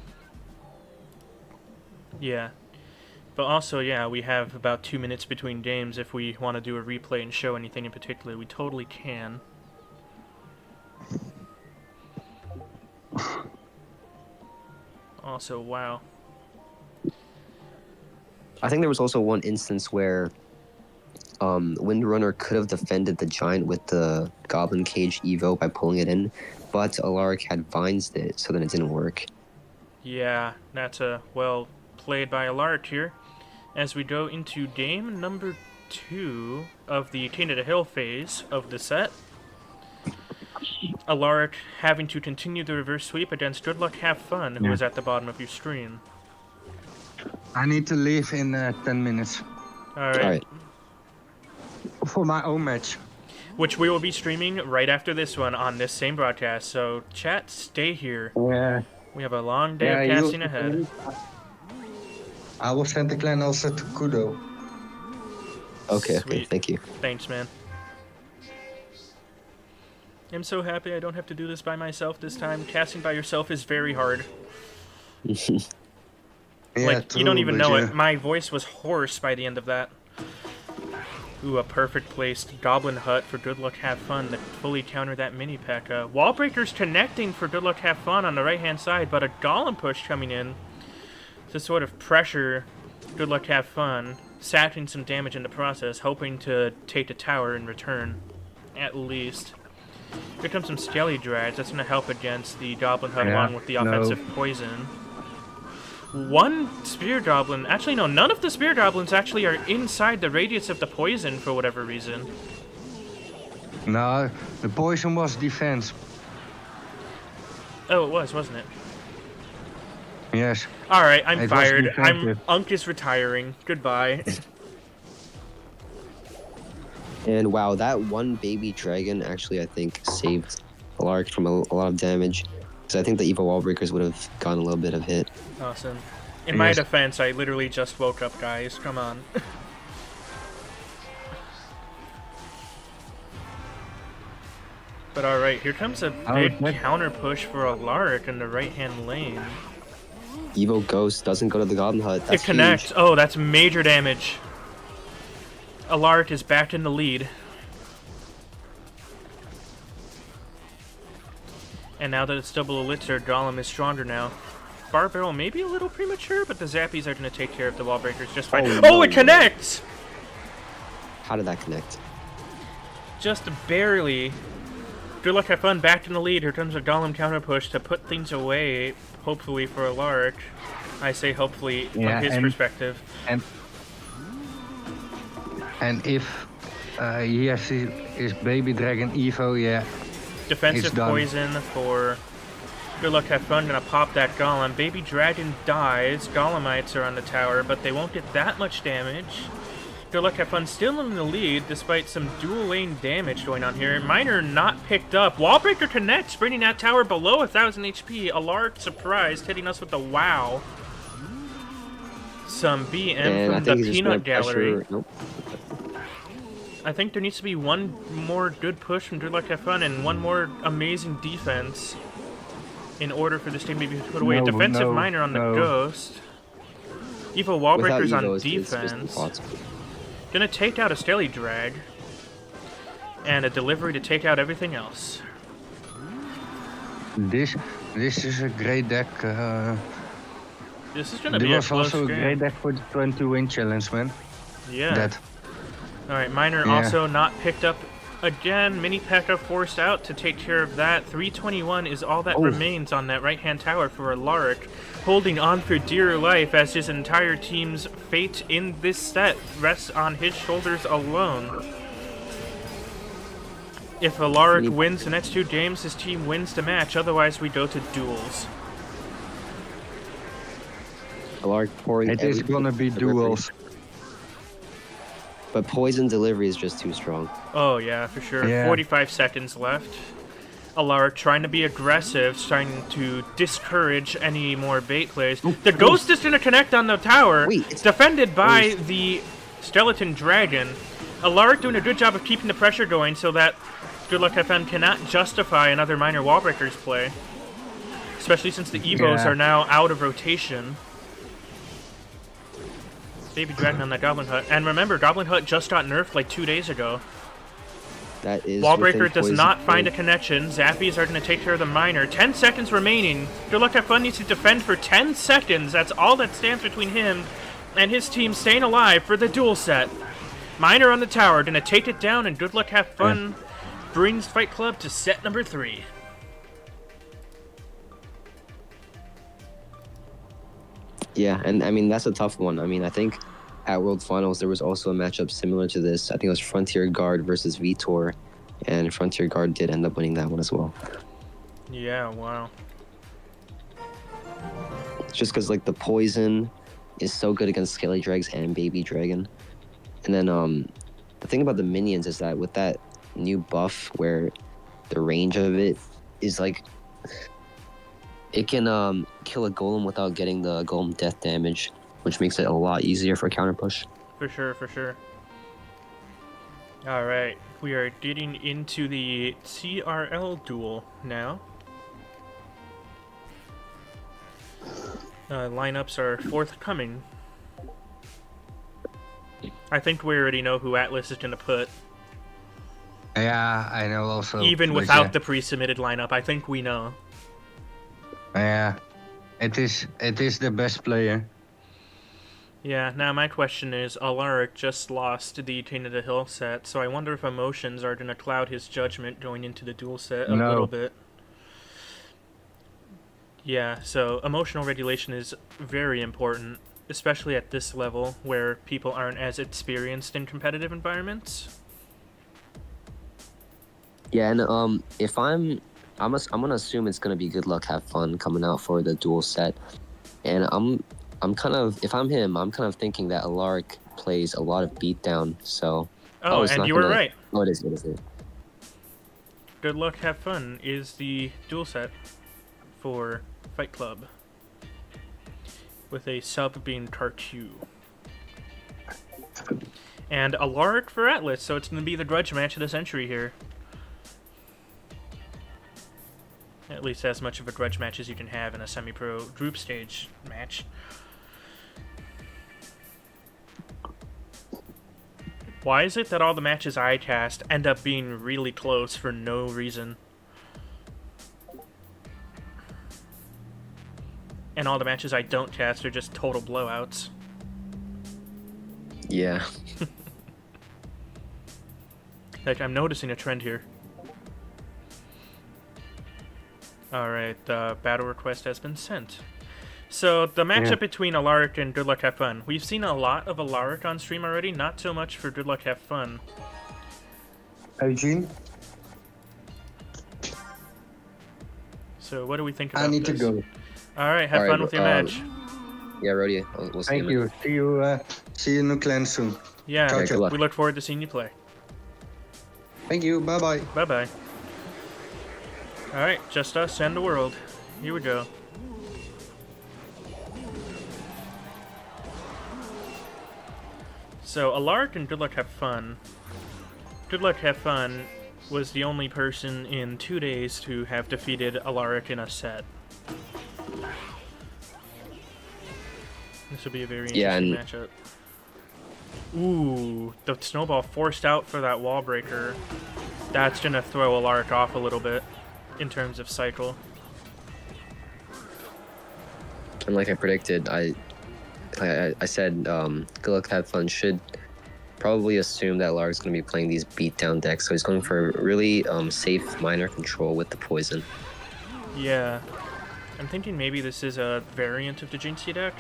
Yeah. But also, yeah, we have about 2 minutes between games. If we want to do a replay and show anything in particular, we totally can. Also, wow. I think there was also one instance where Windrunner could have defended the Giant with the Goblin Cage Evo by pulling it in, but Alaric had Vines it, so then it didn't work. Yeah, that's a well played by Alaric here. As we go into game number 2 of the Chain to the Hill phase of the set. Alaric having to continue the reverse sweep against Good Luck Have Fun, who is at the bottom of your screen. I need to leave in 10 minutes Alright. All right. for my own match. Which we will be streaming right after this one on this same broadcast. So, chat, stay here. Yeah. We have a long day Yeah, of casting you- ahead. I will send the clan also to Kudo. Okay, Sweet. thank you. Thanks, man. I'm so happy I don't have to do this by myself this time. Casting by yourself is very hard. Yeah, Like, you true, don't even but know yeah. it. My voice was hoarse by the end of that. Ooh, a perfect placed Goblin Hut for Good Luck Have Fun to fully counter that mini P.E.K.K.A. Wallbreaker's connecting for Good Luck Have Fun on the right-hand side, but a Golem push coming in to sort of pressure Good Luck Have Fun, sacking some damage in the process, hoping to take the tower in return, at least. Here comes some Skelly Drags. That's going to help against the Goblin Hut Yeah, along with the no. offensive poison. One Spear Goblin... Actually, no, none of the Spear Goblins actually are inside the radius of the poison for whatever reason. No, the poison was defense. Oh, it was, wasn't it? Yes. Alright, I'm It was fired. defensive. Unk is retiring. Goodbye. And wow, that one baby dragon actually, I think, saved Alaric from a lot of damage. Because I think the Evo Wallbreakers would have gotten a little bit of hit. Awesome. In my Yes. defense, I literally just woke up, guys. Come on. But alright, here comes a Oh, big that- counter push for Alaric in the right-hand lane. Evo Ghost doesn't go to the Goblin Hut. That's It connects. huge. Oh, that's major damage. Alaric is back in the lead. And now that it's double elixir, Golem is stronger now. Bar Barrel may be a little premature, but the Zappies are going to take care of the wall breakers just fine. Oh, Oh, no it way. connects! How did that connect? Just barely. Good luck, have fun. Back in the lead. Here comes a Golem counter push to put things away, hopefully for Alaric. I say hopefully Yeah, from his and- perspective. And if he has his baby dragon Evo, yeah, Defensive It's done. poison for Good Luck Have Fun. Gonna pop that Golem. Baby Dragon dies. Golemites are on the tower, but they won't get that much damage. Good Luck Have Fun still in the lead despite some dual lane damage going on here. Miner not picked up. Wallbreaker connects, bringing that tower below 1000 HP. Alaric surprised, hitting us with the wow. Some BM And I from think the he's just Peanut gonna Gallery. pressure. Nope. I think there needs to be one more good push from Good Luck Have Fun and one more amazing defense in order for this team to be put away. No, Defensive no, miner on the no. Ghost. Evo Without Wallbreakers on Evo, it's just defense. impossible. Gonna take out a Steli Drag. And a delivery to take out everything else. this is a great deck. This is gonna There be a was close also a game. great deck for the 20-win challenge, man. Yeah. That Alright, Miner Yeah. also not picked up again. Mini P.E.K.K.A forced out to take care of that. 321 is all that Oh. remains on that right-hand tower for Alaric, holding on for dear life as his entire team's fate in this set rests on his shoulders alone. If Alaric Mini- wins the next two games, his team wins the match. Otherwise, we go to duels. Alaric pouring it is everything gonna be delivery. duels. But poison delivery is just too strong. Oh, yeah, for sure. Yeah. 45 seconds left. Alaric trying to be aggressive, trying to discourage any more bait plays. The Ghost is going to connect on the tower, Wait, it's- defended by Ghost. the Skeleton Dragon. Alaric doing a good job of keeping the pressure going so that Good Luck FM cannot justify another Minor Wallbreakers play. Especially since the Evos Yeah. are now out of rotation. Baby Dragon on that Goblin Hut. And remember, Goblin Hut just got nerfed like 2 days ago. That is Wallbreaker within does poison not find a range. connection. Zappies are going to take care of the miner. 10 seconds remaining. Good Luck Have Fun needs to defend for 10 seconds. That's all that stands between him and his team staying alive for the duel set. Miner on the tower, going to take it down, and Good Luck Have Fun brings Fight Club to set number 3. Yeah, and I mean that's a tough one. I mean, I think at World Finals there was also a matchup similar to this. I think it was Frontier Guard versus Vitor, and Frontier Guard did end up winning that one as well. Yeah, wow. Just because like the poison is so good against Skelly Dregs and Baby Dragon, and then the thing about the minions is that with that new buff where the range of it is like it can kill a golem without getting the golem death damage, which makes it a lot easier for counter push. For sure, for sure. Alright, we are getting into the CRL duel now. Lineups are forthcoming. I think we already know who Atlas is going to put. Yeah, I know also. Even but without yeah. the pre-submitted lineup, I think we know. Yeah, it is the best player. Yeah, now my question is, Alaric just lost the King of the Hill set, so I wonder if emotions are going to cloud his judgment going into the duel set a No. little bit. Yeah, so emotional regulation is very important, especially at this level where people aren't as experienced in competitive environments. Yeah, and if I'm gonna assume it's gonna be Good Luck Have Fun coming out for the dual set, and I'm kind of, if I'm him, I'm kind of thinking that Alaric plays a lot of beatdown. So Oh, it's and not you were gonna- right. Oh, it is. Good Luck Have Fun is the duel set for Fight Club, with a sub being Tartu. And Alaric for Atlas, so it's going to be the grudge match of the century here. At least as much of a grudge match as you can have in a semi-pro group stage match. Why is it that all the matches I cast end up being really close for no reason? And all the matches I don't cast are just total blowouts. Yeah. Like, I'm noticing a trend here. Alright, the battle request has been sent. So, the matchup between Alaric and Good Luck Have Fun. We've seen a lot of Alaric on stream already, not so much for Good Luck Have Fun. Eugene, So, what do we think about I need this? to go. Alright, have Alright, fun with your match. Yeah, Rody, we'll see Thank you. you. See you in the clan soon. Yeah, Okay, good luck. we look forward to seeing you play. Thank you. Bye bye. Bye-bye. Alright, just us and the world. Here we go. So, Alaric and Good Luck Have Fun. Good Luck Have Fun was the only person in 2 days to have defeated Alaric in a set. This will be a very interesting matchup. Ooh, the snowball forced out for that wall breaker. That's gonna throw Alaric off a little bit in terms of cycle. And like I predicted, I said, Good Luck Have Fun should probably assume that Lark's going to be playing these beatdown decks, so he's going for really safe minor control with the poison. Yeah. I'm thinking maybe this is a variant of the Jinxie deck.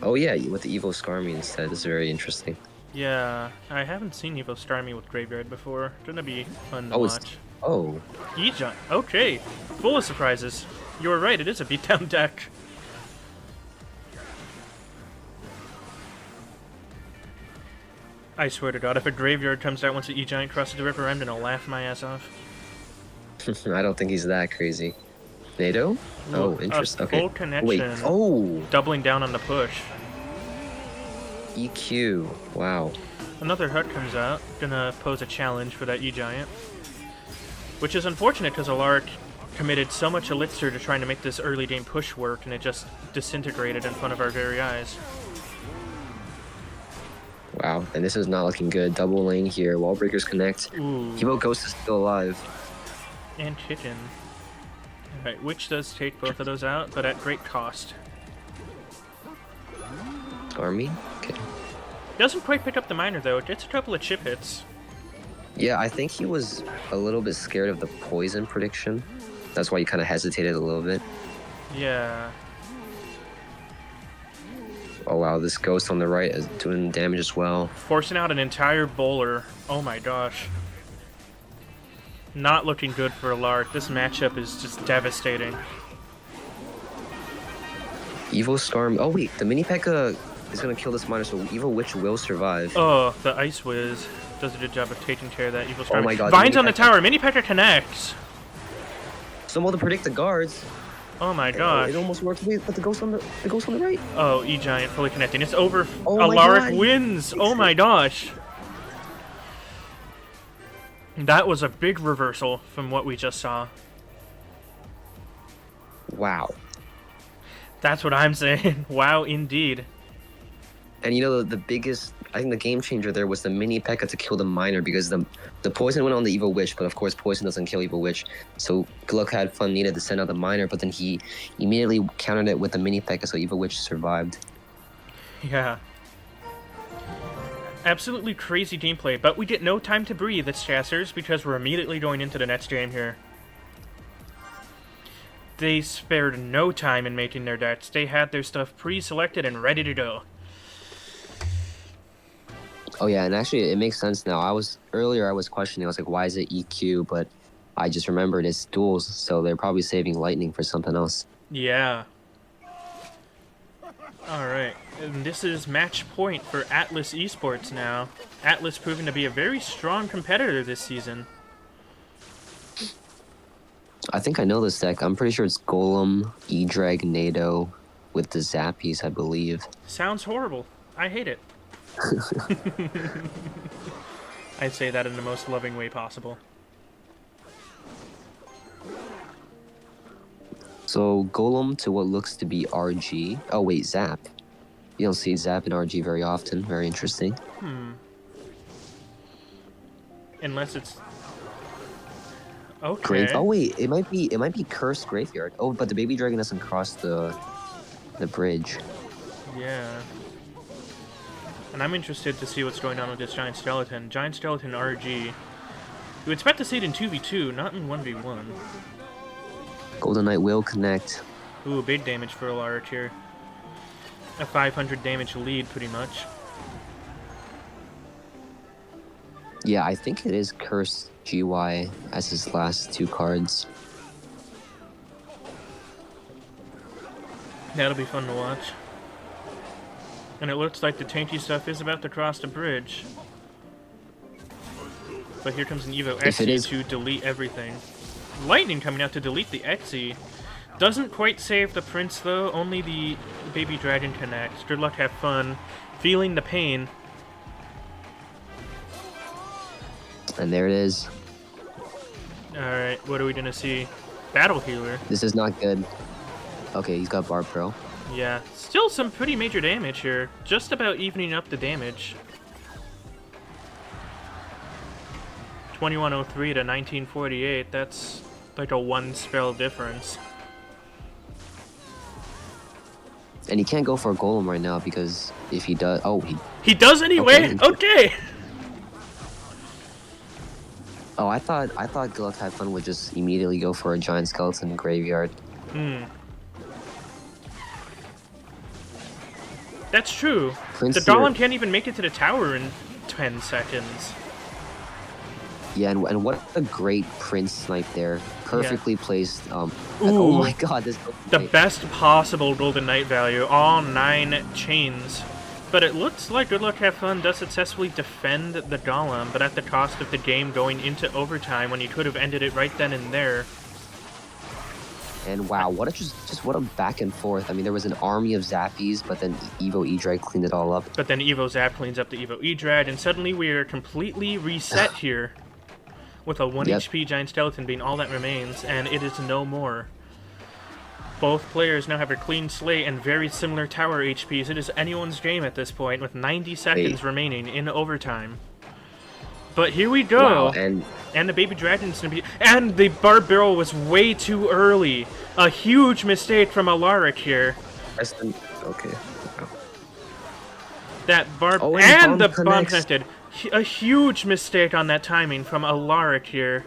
Oh yeah, with the Evo Skarmy instead. This is very interesting. Yeah, I haven't seen Evo Starmie with Graveyard before. Gonna be fun to Oh, watch. Oh, E-Giant. Okay, full of surprises. You were right, it is a beatdown deck. I swear to God, if a Graveyard comes out once the E-Giant crosses the river, I'm gonna laugh my ass off. I don't think he's that crazy. NATO? Oh, A interesting. full Okay. connection. Wait. Oh, Doubling down on the push. EQ. Wow. Another Hut comes out, gonna pose a challenge for that E-Giant. Which is unfortunate because Alaric committed so much elixir to trying to make this early game push work, and it just disintegrated in front of our very eyes. Wow. And this is not looking good. Double lane here. Wall breakers connect. Ooh, Evo Ghost is still alive. and Chicken. Alright, which does take both of those out, but at great cost. Army? Okay. Doesn't quite pick up the miner though, it gets a couple of chip hits. Yeah, I think he was a little bit scared of the poison prediction. That's why he kind of hesitated a little bit. Yeah. Oh wow, this ghost on the right is doing damage as well. Forcing out an entire bowler. Oh my gosh. Not looking good for Alaric. This matchup is just devastating. Evo Skarm. Oh wait, the mini P.E.K.K.A. is gonna kill this miner, so Evo Witch will survive. Oh, the Ice Wiz does a good job of taking care of that evil Skarmy. my God, Vines the on the Mini-P.E.K.K.A. tower. Mini P.E.K.K.A. connects. Someone to predict the guards. Oh my gosh. It almost worked. Wait, but the ghost on the right. Oh, E-Giant fully connecting. It's over. Oh my Alaric God. wins. Oh my gosh. That was a big reversal from what we just saw. Wow. That's what I'm saying. Wow, indeed. And you know the biggest, I think the game changer there was the mini P.E.K.K.A. to kill the miner, because the poison went on the Evil Witch, but of course poison doesn't kill Evil Witch. So Good Luck Had Fun needed to send out the miner, but then he immediately countered it with the mini P.E.K.K.A. so Evil Witch survived. Yeah. Absolutely crazy gameplay, but we get no time to breathe as Chassers because we're immediately going into the next game here. They spared no time in making their decks. They had their stuff pre-selected and ready to go. Oh yeah, and actually it makes sense now. Earlier I was questioning, I was like, why is it EQ? But I just remembered it's duels, so they're probably saving lightning for something else. Yeah. Alright, and this is match point for Atlas Esports now. Atlas proving to be a very strong competitor this season. I think I know this deck. I'm pretty sure it's Golem, E-Drag, NATO with the Zappies, I believe. Sounds horrible. I hate it. I'd say that in the most loving way possible. So Golem to what looks to be RG. Oh wait, Zap. You don't see Zap and RG very often. Very interesting. Unless it's okay. Oh wait, it might be Cursed Graveyard. Oh, but the baby dragon doesn't cross the bridge. Yeah. And I'm interested to see what's going on with this Giant Skeleton. Giant Skeleton RG. You would expect to see it in 2v2, not in 1v1. Golden Knight will connect. Ooh, big damage for Alaric here. A 500 damage lead, pretty much. Yeah, I think it is Cursed GY as his last 2 cards. That'll be fun to watch. And it looks like the tanky stuff is about to cross the bridge. But here comes an Evo Xe to delete everything. Lightning coming out to delete the Xe. Doesn't quite save the Prince though, only the Baby Dragon connects. Good luck, have fun. Feeling the pain. And there it is. Alright, what are we gonna see? Battle Healer. This is not good. Okay, he's got Barb Pro. Yeah, still some pretty major damage here. Just about evening up the damage. 2103 to 1948, that's like a 1 spell difference. And he can't go for a Golem right now because if he does... Oh, he does anyway? Okay! Oh, I thought Good Luck Have Fun would just immediately go for a Giant Skeleton Graveyard. That's true. Prince the Golem can't even make it to the tower in 10 seconds. Yeah, and what a great Prince snipe there. Perfectly placed. Ooh, oh my god, this the best possible Golden Knight value. All 9 chains. But it looks like Good Luck Have Fun does successfully defend the Golem, but at the cost of the game going into overtime when he could have ended it right then and there. And wow, what a just what a back and forth. I mean, there was an army of Zappies, but then Evo E-Drag cleaned it all up. But then Evo Zap cleans up the Evo E-Drag, and suddenly we are completely reset here. With a 1 HP Giant Skeleton being all that remains, and it is no more. Both players now have a clean slate and very similar tower HPs. It is anyone's game at this point, with 90 seconds remaining in overtime. But here we go! Wow, and the Baby Dragon's gonna be... And the Barb Barrel was way too early! A huge mistake from Alaric here. Okay. That Barb... Oh, and the bomb connected! A huge mistake on that timing from Alaric here.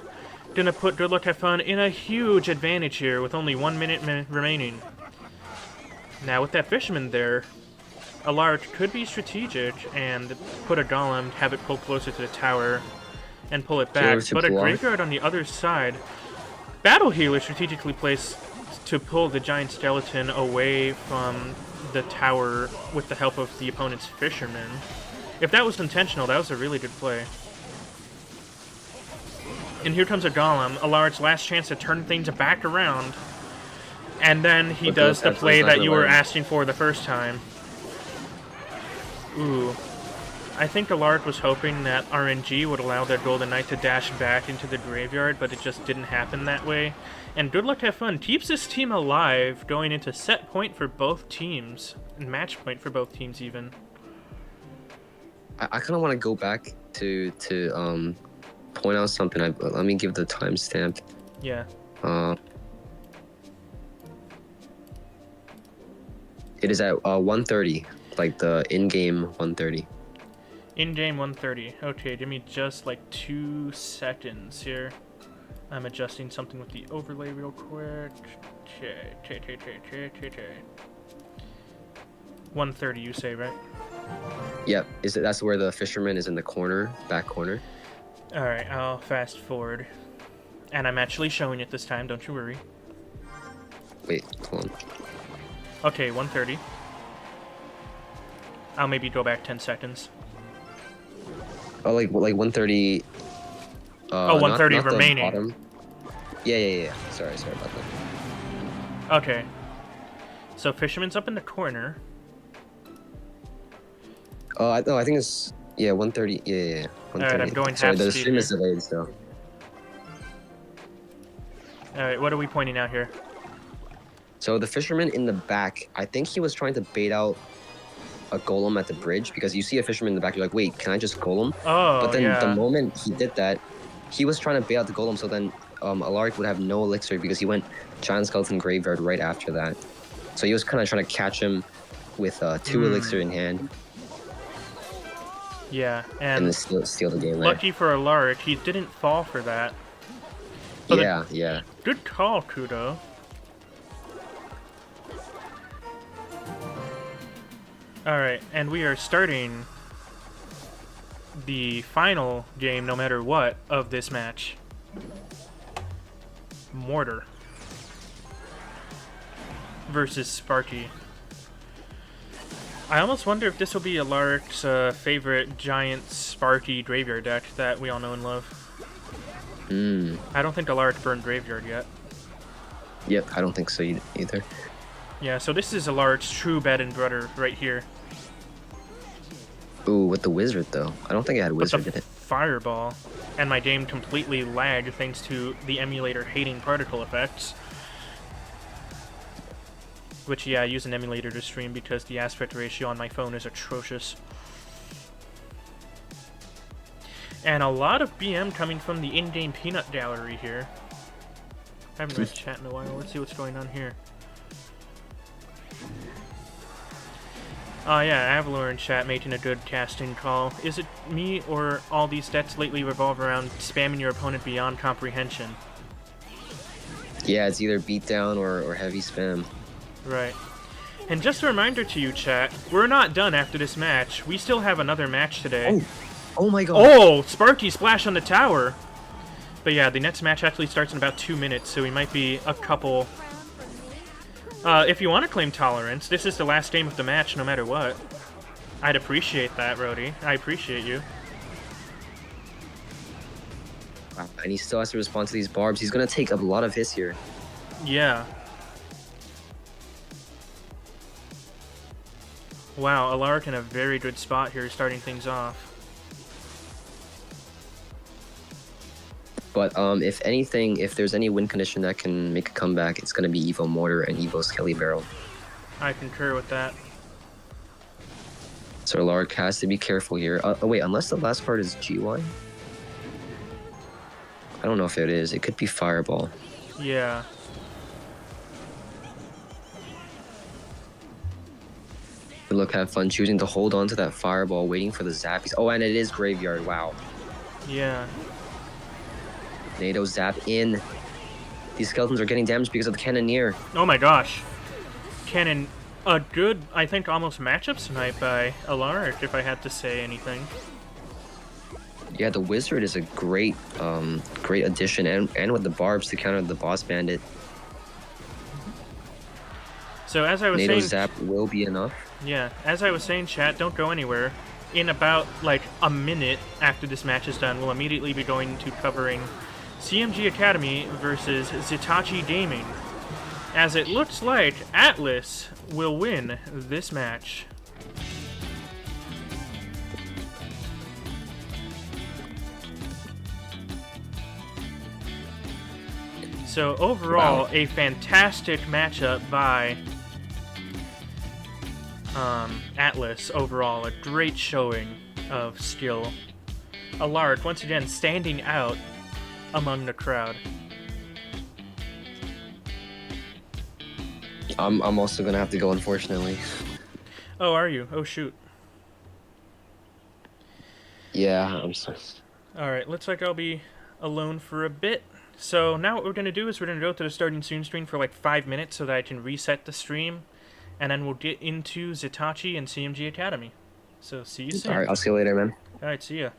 Gonna put Good Luck Have Fun in a huge advantage here with only 1 minute remaining. Now with that Fisherman there, Alaric could be strategic and put a Golem, have it pull closer to the tower, and pull it back. But a Graveyard on the other side. Battle Healer strategically placed to pull the Giant Skeleton away from the tower with the help of the opponent's Fisherman. If that was intentional, that was a really good play. And here comes a Golem, Alaric's last chance to turn things back around. And then he does the play that you were asking for the first time. Ooh. I think Alaric was hoping that RNG would allow their Golden Knight to dash back into the graveyard, but it just didn't happen that way. And Good Luck Have Fun keeps this team alive, going into set point for both teams. And match point for both teams, even. I kind of want to go back to point out something. Let me give the timestamp. Yeah. It is at 1:30, like the in-game 1:30. In-game 1:30. Okay, give me just like 2 seconds here. I'm adjusting something with the overlay real quick. 1:30, you say, right? Yep. That's where the Fisherman is in the corner, back corner. Alright, I'll fast forward. And I'm actually showing it this time, don't you worry. Wait, hold on. Okay, 1:30. I'll maybe go back 10 seconds. Oh, like 1:30. 1:30 not remaining. The bottom. Yeah. Sorry about that. Okay. So Fisherman's up in the corner. I think it's 1:30. Yeah. 1:30. Alright, I'm going Sorry, half the speed stream is here. delayed, so. Alright, what are we pointing out here? So the fisherman in the back, I think he was trying to bait out a golem at the bridge because you see a fisherman in the back, you're like, wait, can I just golem? But Oh, then the yeah. moment he did that, he was trying to bait out the golem, so then Alaric would have no elixir because he went Giant Skeleton Graveyard right after that. So he was kind of trying to catch him with 2 elixir in hand Yeah, and and steal the game there. lucky for Alaric, he didn't fall for that. So Yeah. Good call, Kudo. Alright, and we are starting the final game, no matter what, of this match. Mortar versus Sparky. I almost wonder if this will be Alaric's favorite giant Sparky graveyard deck that we all know and love. I don't think Alaric burned graveyard yet. Yep, I don't think so either. Yeah, so this is Alaric's true bed and butter right here. Ooh, with the wizard though. I don't think I had With the wizard in it. fireball, and my game completely lagged thanks to the emulator hating particle effects. Which, yeah, I use an emulator to stream because the aspect ratio on my phone is atrocious. And a lot of BM coming from the in-game peanut gallery here. I haven't read chat in a while. Let's see what's going on here. Oh yeah, Avalor in chat making a good casting call. Is it me or all these stats lately revolve around spamming your opponent beyond comprehension? Yeah, it's either beatdown or heavy spam. Right. And just a reminder to you, chat, we're not done after this match. We still have another match today. Oh my god. Oh, Sparky splash on the tower! But yeah, the next match actually starts in about 2 minutes, so we might be a couple... if you want to claim tolerance, this is the last game of the match no matter what. I'd appreciate that, Rody. I appreciate you. Wow, and he still has to respond to these barbs. He's going to take a lot of hits here. Yeah. Wow, Alaric in a very good spot here starting things off. But if anything, if there's any win condition that can make a comeback, it's going to be Evo Mortar and Evo Skelly Barrel. I concur with that. So Alaric has to be careful here. Oh wait, unless the last card is GY? I don't know if it is. It could be Fireball. Yeah. Good luck, have fun choosing to hold on to that Fireball, waiting for the Zappies. Oh, and it is Graveyard. Wow. Yeah. NATO Zap in. These skeletons are getting damaged because of the Cannoneer. Oh my gosh. Cannon, a good, I think, almost matchup snipe by Alaric, if I had to say anything. Yeah, the Wizard is a great great addition, and with the barbs to counter the Boss Bandit. So as I was NATO saying... Zap will be enough. Yeah, as I was saying, chat, don't go anywhere. In about, like, a minute after this match is done, we'll immediately be going to covering CMG Academy versus Zitachi Gaming, as it looks like Atlas will win this match. So overall, Wow. a fantastic matchup by Atlas. Overall, a great showing of skill. Alaric, once again, standing out among the crowd. I'm also gonna have to go, unfortunately. Oh, are you? Oh, shoot. Yeah, I'm sorry. Alright, looks like I'll be alone for a bit. So now what we're going to do is we're going to go to the starting soon screen for like 5 minutes so that I can reset the stream. And then we'll get into Zitachi and CMG Academy. So see you soon. Alright, I'll see you later, man. Alright, see ya.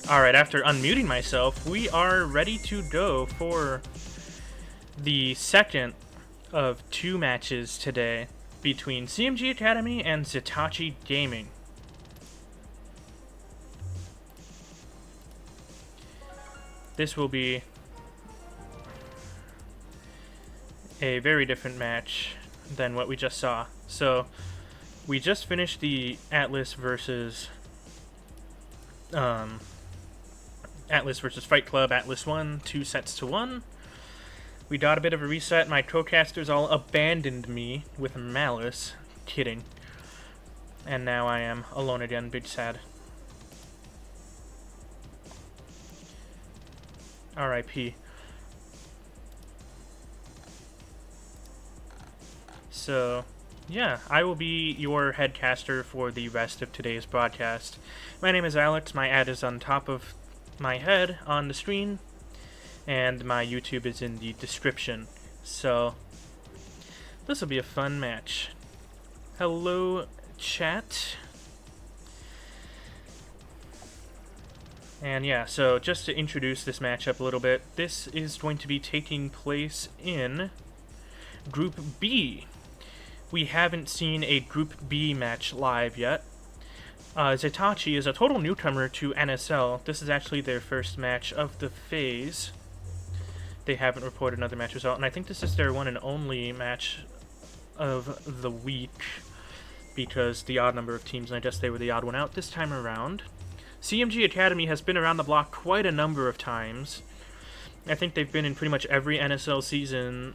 Alright, after unmuting myself, we are ready to go for the second of 2 matches today between CMG Academy and Zitachi Gaming. This will be a very different match than what we just saw. So, we just finished the Atlas versus Fight Club. Atlas won 2-1. We got a bit of a reset. My co-casters all abandoned me with malice. Kidding. And now I am alone again. Big sad. R.I.P. So, yeah, I will be your headcaster for the rest of today's broadcast. My name is Alex. My ad is on top of my head on the screen, and my YouTube is in the description. So, this will be a fun match. Hello, chat. And yeah, so just to introduce this matchup a little bit, this is going to be taking place in Group B. We haven't seen a Group B match live yet. Zitachi is a total newcomer to NSL. This is actually their first match of the phase. They haven't reported another match result, and I think this is their one and only match of the week because the odd number of teams, and I guess they were the odd one out this time around. CMG Academy has been around the block quite a number of times. I think they've been in pretty much every NSL season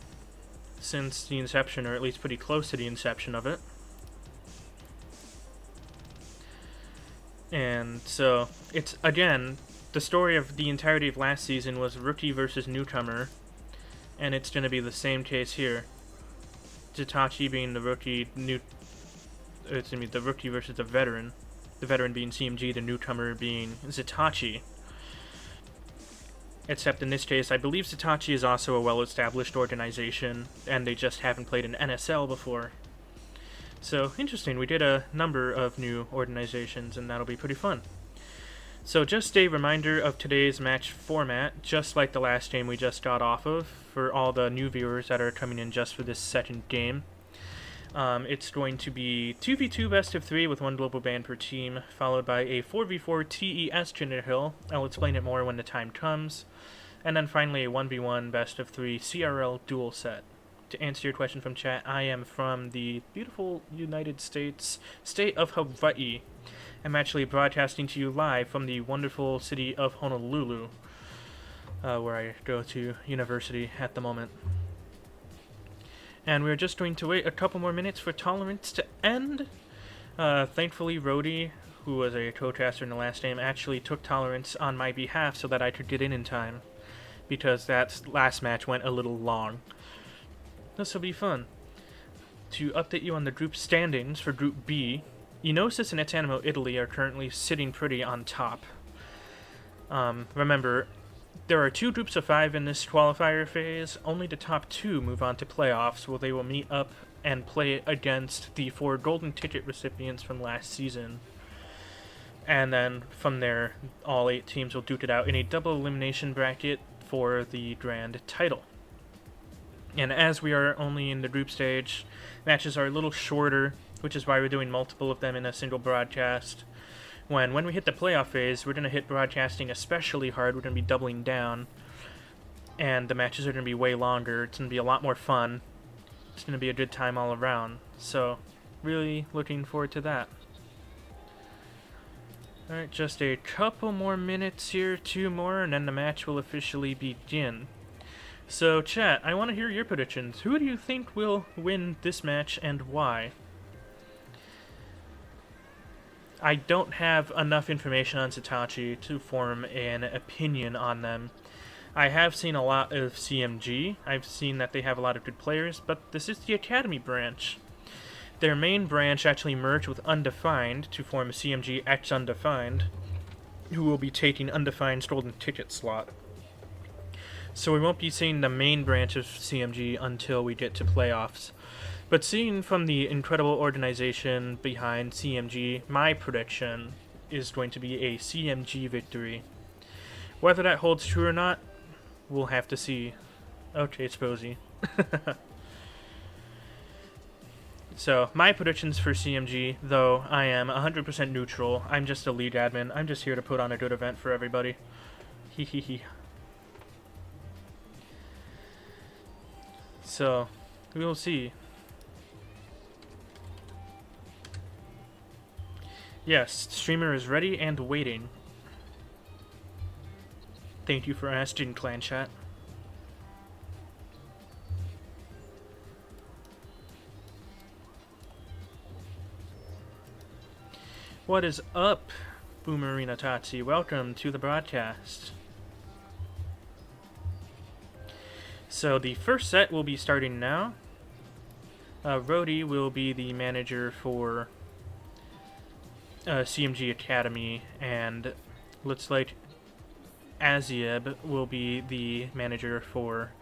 since the inception, or at least pretty close to the inception of it. And so, it's, again, the story of the entirety of last season was rookie versus newcomer, and it's going to be the same case here. Zitachi being the rookie, the rookie versus the veteran being CMG, the newcomer being Zitachi. Except in this case, I believe Zitachi is also a well-established organization, and they just haven't played an NSL before. So, interesting, we did a number of new organizations, and that'll be pretty fun. So, just a reminder of today's match format, just like the last game we just got off of, for all the new viewers that are coming in just for this second game. It's going to be 2v2 best of 3 with 1 global ban per team, followed by a 4v4 TES Ginger Hill. I'll explain it more when the time comes. And then finally a 1v1 best of 3 CRL dual set. To answer your question from chat, I am from the beautiful United States, state of Hawaii. I'm actually broadcasting to you live from the wonderful city of Honolulu, where I go to university at the moment. And we're just going to wait a couple more minutes for Tolerance to end. Thankfully, Rody, who was a co-caster in the last game, actually took Tolerance on my behalf so that I could get in time, because that last match went a little long. This will be fun. To update you on the group standings for Group B, Enosis and Etanimo Italy are currently sitting pretty on top. Remember, there are 2 groups of 5 in this qualifier phase. Only the top 2 move on to playoffs, where they will meet up and play against the 4 golden ticket recipients from last season. And then from there, all 8 teams will duke it out in a double elimination bracket for the grand title. And as we are only in the group stage, matches are a little shorter, which is why we're doing multiple of them in a single broadcast. When we hit the playoff phase, we're going to hit broadcasting especially hard. We're going to be doubling down, and the matches are going to be way longer. It's going to be a lot more fun. It's going to be a good time all around. So, really looking forward to that. Alright, just a couple more minutes here, 2 more, and then the match will officially begin. So, chat, I want to hear your predictions. Who do you think will win this match, and why? I don't have enough information on Zitachi to form an opinion on them. I have seen a lot of CMG. I've seen that they have a lot of good players, but this is the Academy branch. Their main branch actually merged with Undefined to form CMG X Undefined, who will be taking Undefined's golden ticket slot. So we won't be seeing the main branch of CMG until we get to playoffs. But seeing from the incredible organization behind CMG, my prediction is going to be a CMG victory. Whether that holds true or not, we'll have to see. Okay, it's Posey. So, my predictions for CMG, though I am 100% neutral, I'm just a league admin. I'm just here to put on a good event for everybody. Hee hee hee. So, we will see. Yes, streamer is ready and waiting. Thank you for asking, Clan Chat. What is up, Boomerina Tatsi? Welcome to the broadcast. So the first set will be starting now. Rody will be the manager for CMG Academy, and looks like Azieb will be the manager for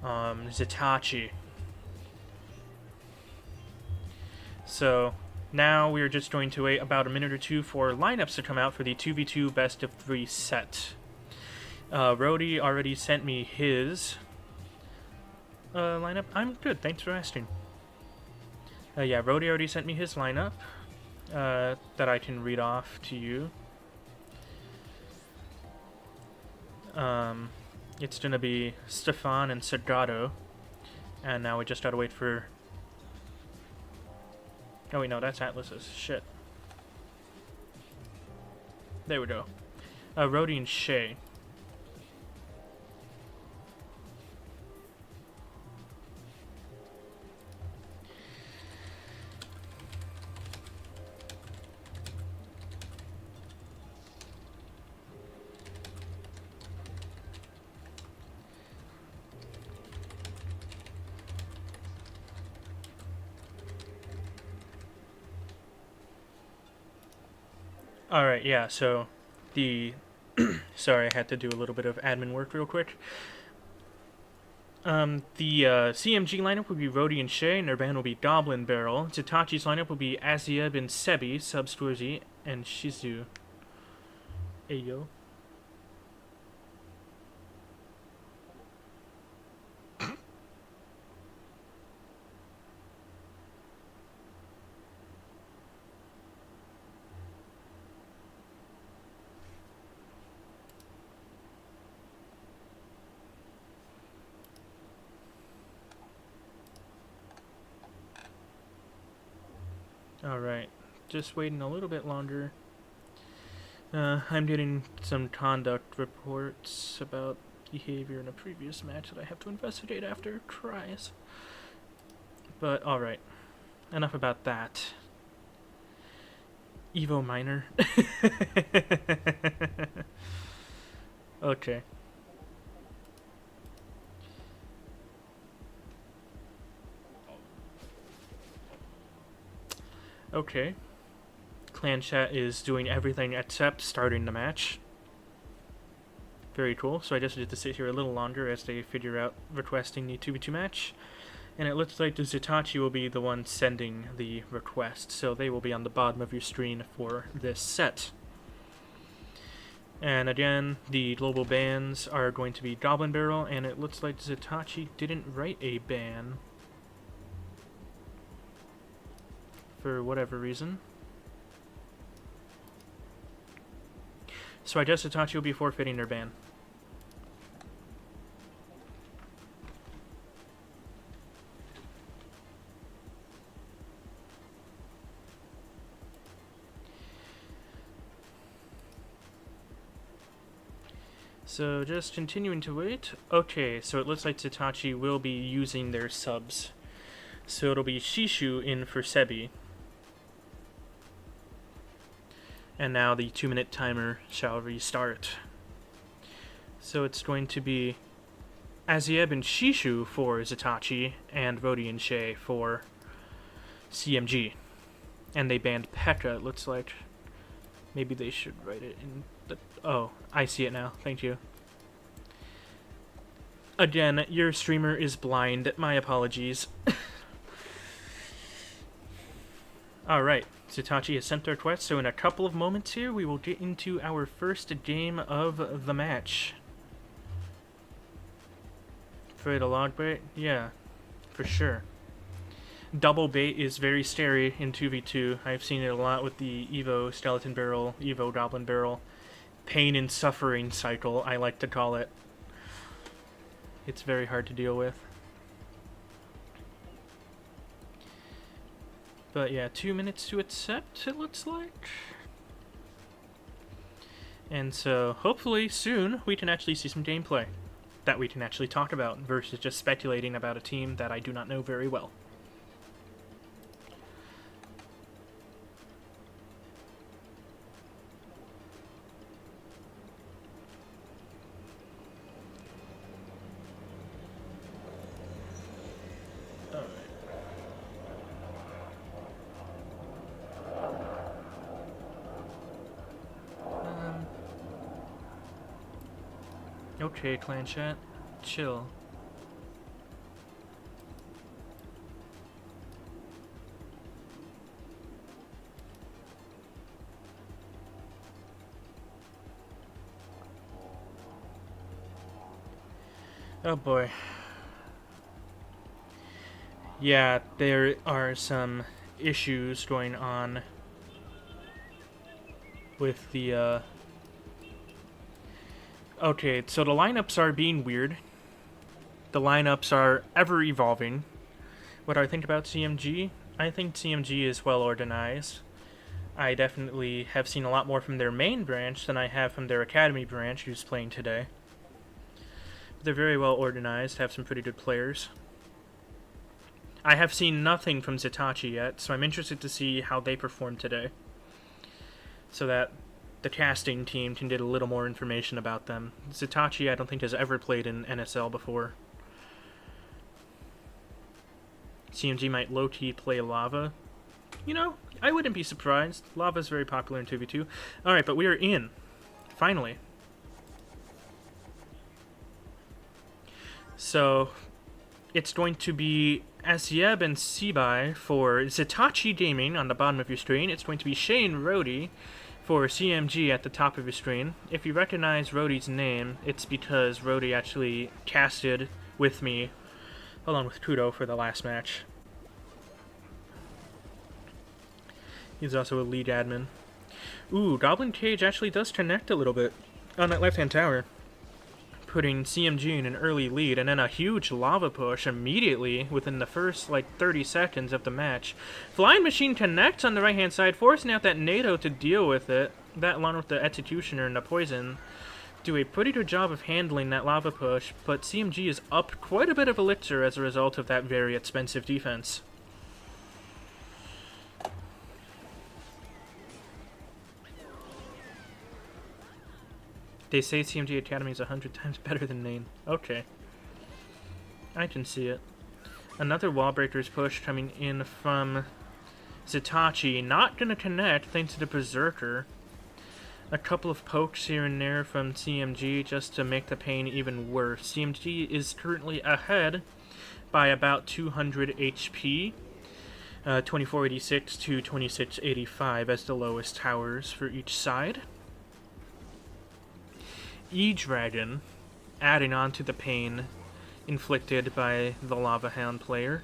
Zitachi. So now we're just going to wait about a minute or two for lineups to come out for the 2v2 best of 3 set. Rody already sent me his lineup. I'm good, thanks for asking. Yeah, Rody already sent me his lineup that I can read off to you. It's gonna be Stefan and Sagado, and now we just gotta wait for... Oh wait, no, that's Atlas's. Shit. There we go. Rody and Shay. Alright, yeah, so the... Sorry, I had to do a little bit of admin work real quick. The CMG lineup will be Rody and Shay, and their band will be Goblin Barrel. Zitachi's lineup will be Azieb and Sebi, Substoorzy, and Shizu. Ayo. Alright, just waiting a little bit longer. I'm getting some conduct reports about behavior in a previous match that I have to investigate after. Cries. But, alright. Enough about that. Evo Minor. Okay. Okay. Clan Chat is doing everything except starting the match. Very cool. So I just need to sit here a little longer as they figure out requesting the 2v2 match. And it looks like the Zitachi will be the one sending the request, so they will be on the bottom of your screen for this set. And again, the global bans are going to be Goblin Barrel, and it looks like Zitachi didn't write a ban. For whatever reason. So I guess Zitachi will be forfeiting their ban. So just continuing to wait. Okay, so it looks like Zitachi will be using their subs. So it'll be Shishu in for Sebi. And now the 2-minute timer shall restart. So it's going to be Azieb and Shishu for Zitachi, and Rody and Shay for CMG. And they banned Pekka, it looks like. Maybe they should write it in the... Oh, I see it now. Thank you. Again, your streamer is blind. My apologies. Alright, Zitachi has sent their request, so in a couple of moments here, we will get into our first game of the match. For the log bait? Yeah, for sure. Double bait is very scary in 2v2. I've seen it a lot with the Evo Skeleton Barrel, Evo Goblin Barrel. Pain and suffering cycle, I like to call it. It's very hard to deal with. But yeah, 2 minutes to accept, it looks like. And so, hopefully soon, we can actually see some gameplay that we can actually talk about, versus just speculating about a team that I do not know very well. Okay, clan chat, chill. Oh boy. Yeah, there are some issues going on with the, Okay, so the lineups are being weird. The lineups are ever evolving. What do I think about CMG? I think CMG is well organized. I definitely have seen a lot more from their main branch than I have from their academy branch, who's playing today. But they're very well organized, have some pretty good players. I have seen nothing from Zitachi yet, so I'm interested to see how they perform today, so that the casting team can get a little more information about them. Zitachi, I don't think, has ever played in NSL before. CMG might low-key play Lava. You know, I wouldn't be surprised. Lava's very popular in 2v2. Alright, but we are in. Finally. So, it's going to be Asyeb and Sebai for Zitachi Gaming on the bottom of your screen. It's going to be Shane Rody for CMG at the top of your screen. If you recognize Rody's name, it's because Rody actually casted with me, along with Kudo, for the last match. He's also a lead admin. Ooh, Goblin Cage actually does connect a little bit on that left-hand tower, putting CMG in an early lead, and then a huge lava push immediately within the first, 30 seconds of the match. Flying Machine connects on the right-hand side, forcing out that NATO to deal with it. That, along with the Executioner and the Poison, do a pretty good job of handling that lava push, but CMG is up quite a bit of elixir as a result of that very expensive defense. They say CMG Academy is 100 times better than Main. Okay. I can see it. Another Wallbreakers push coming in from Zitachi. Not going to connect thanks to the Berserker. A couple of pokes here and there from CMG just to make the pain even worse. CMG is currently ahead by about 200 HP. 2486 to 2685 as the lowest towers for each side. E-Dragon, adding on to the pain inflicted by the Lava Hound player.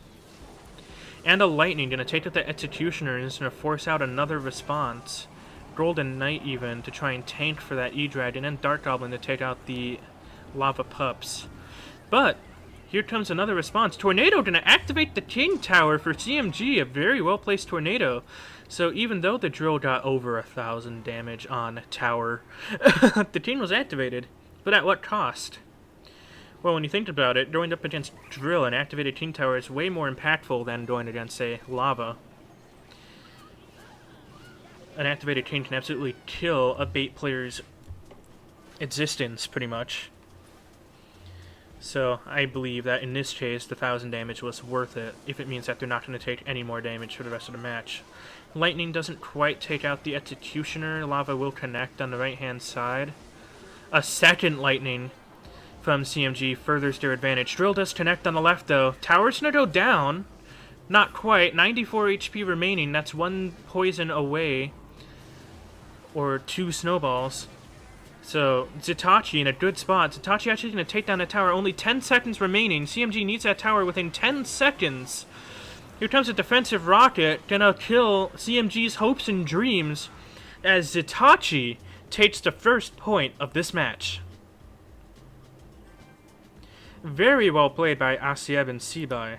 And a Lightning going to take out the Executioner and is going to force out another response. Golden Knight even to try and tank for that E-Dragon, and Dark Goblin to take out the Lava Pups. But here comes another response. Tornado going to activate the King Tower for CMG, a very well-placed Tornado. So even though the drill got over 1,000 damage on tower, the King was activated. But at what cost? Well, when you think about it, going up against drill and activated King Tower is way more impactful than going against, say, lava. An activated King can absolutely kill a bait player's existence, pretty much. So I believe that in this case, the 1,000 damage was worth it, if it means that they're not going to take any more damage for the rest of the match. Lightning doesn't quite take out the Executioner. Lava will connect on the right-hand side. A second Lightning from CMG furthers their advantage. Drill does connect on the left, though. Tower's going to go down, Not quite. 94 HP remaining. That's 1 poison away. Or 2 snowballs. So, Zitachi in a good spot. Zitachi actually going to take down the tower. Only 10 seconds remaining. CMG needs that tower within 10 seconds. Here comes a defensive rocket. Gonna kill CMG's hopes and dreams. As Zitachi takes the first point of this match. Very well played by Asieb and Sebai.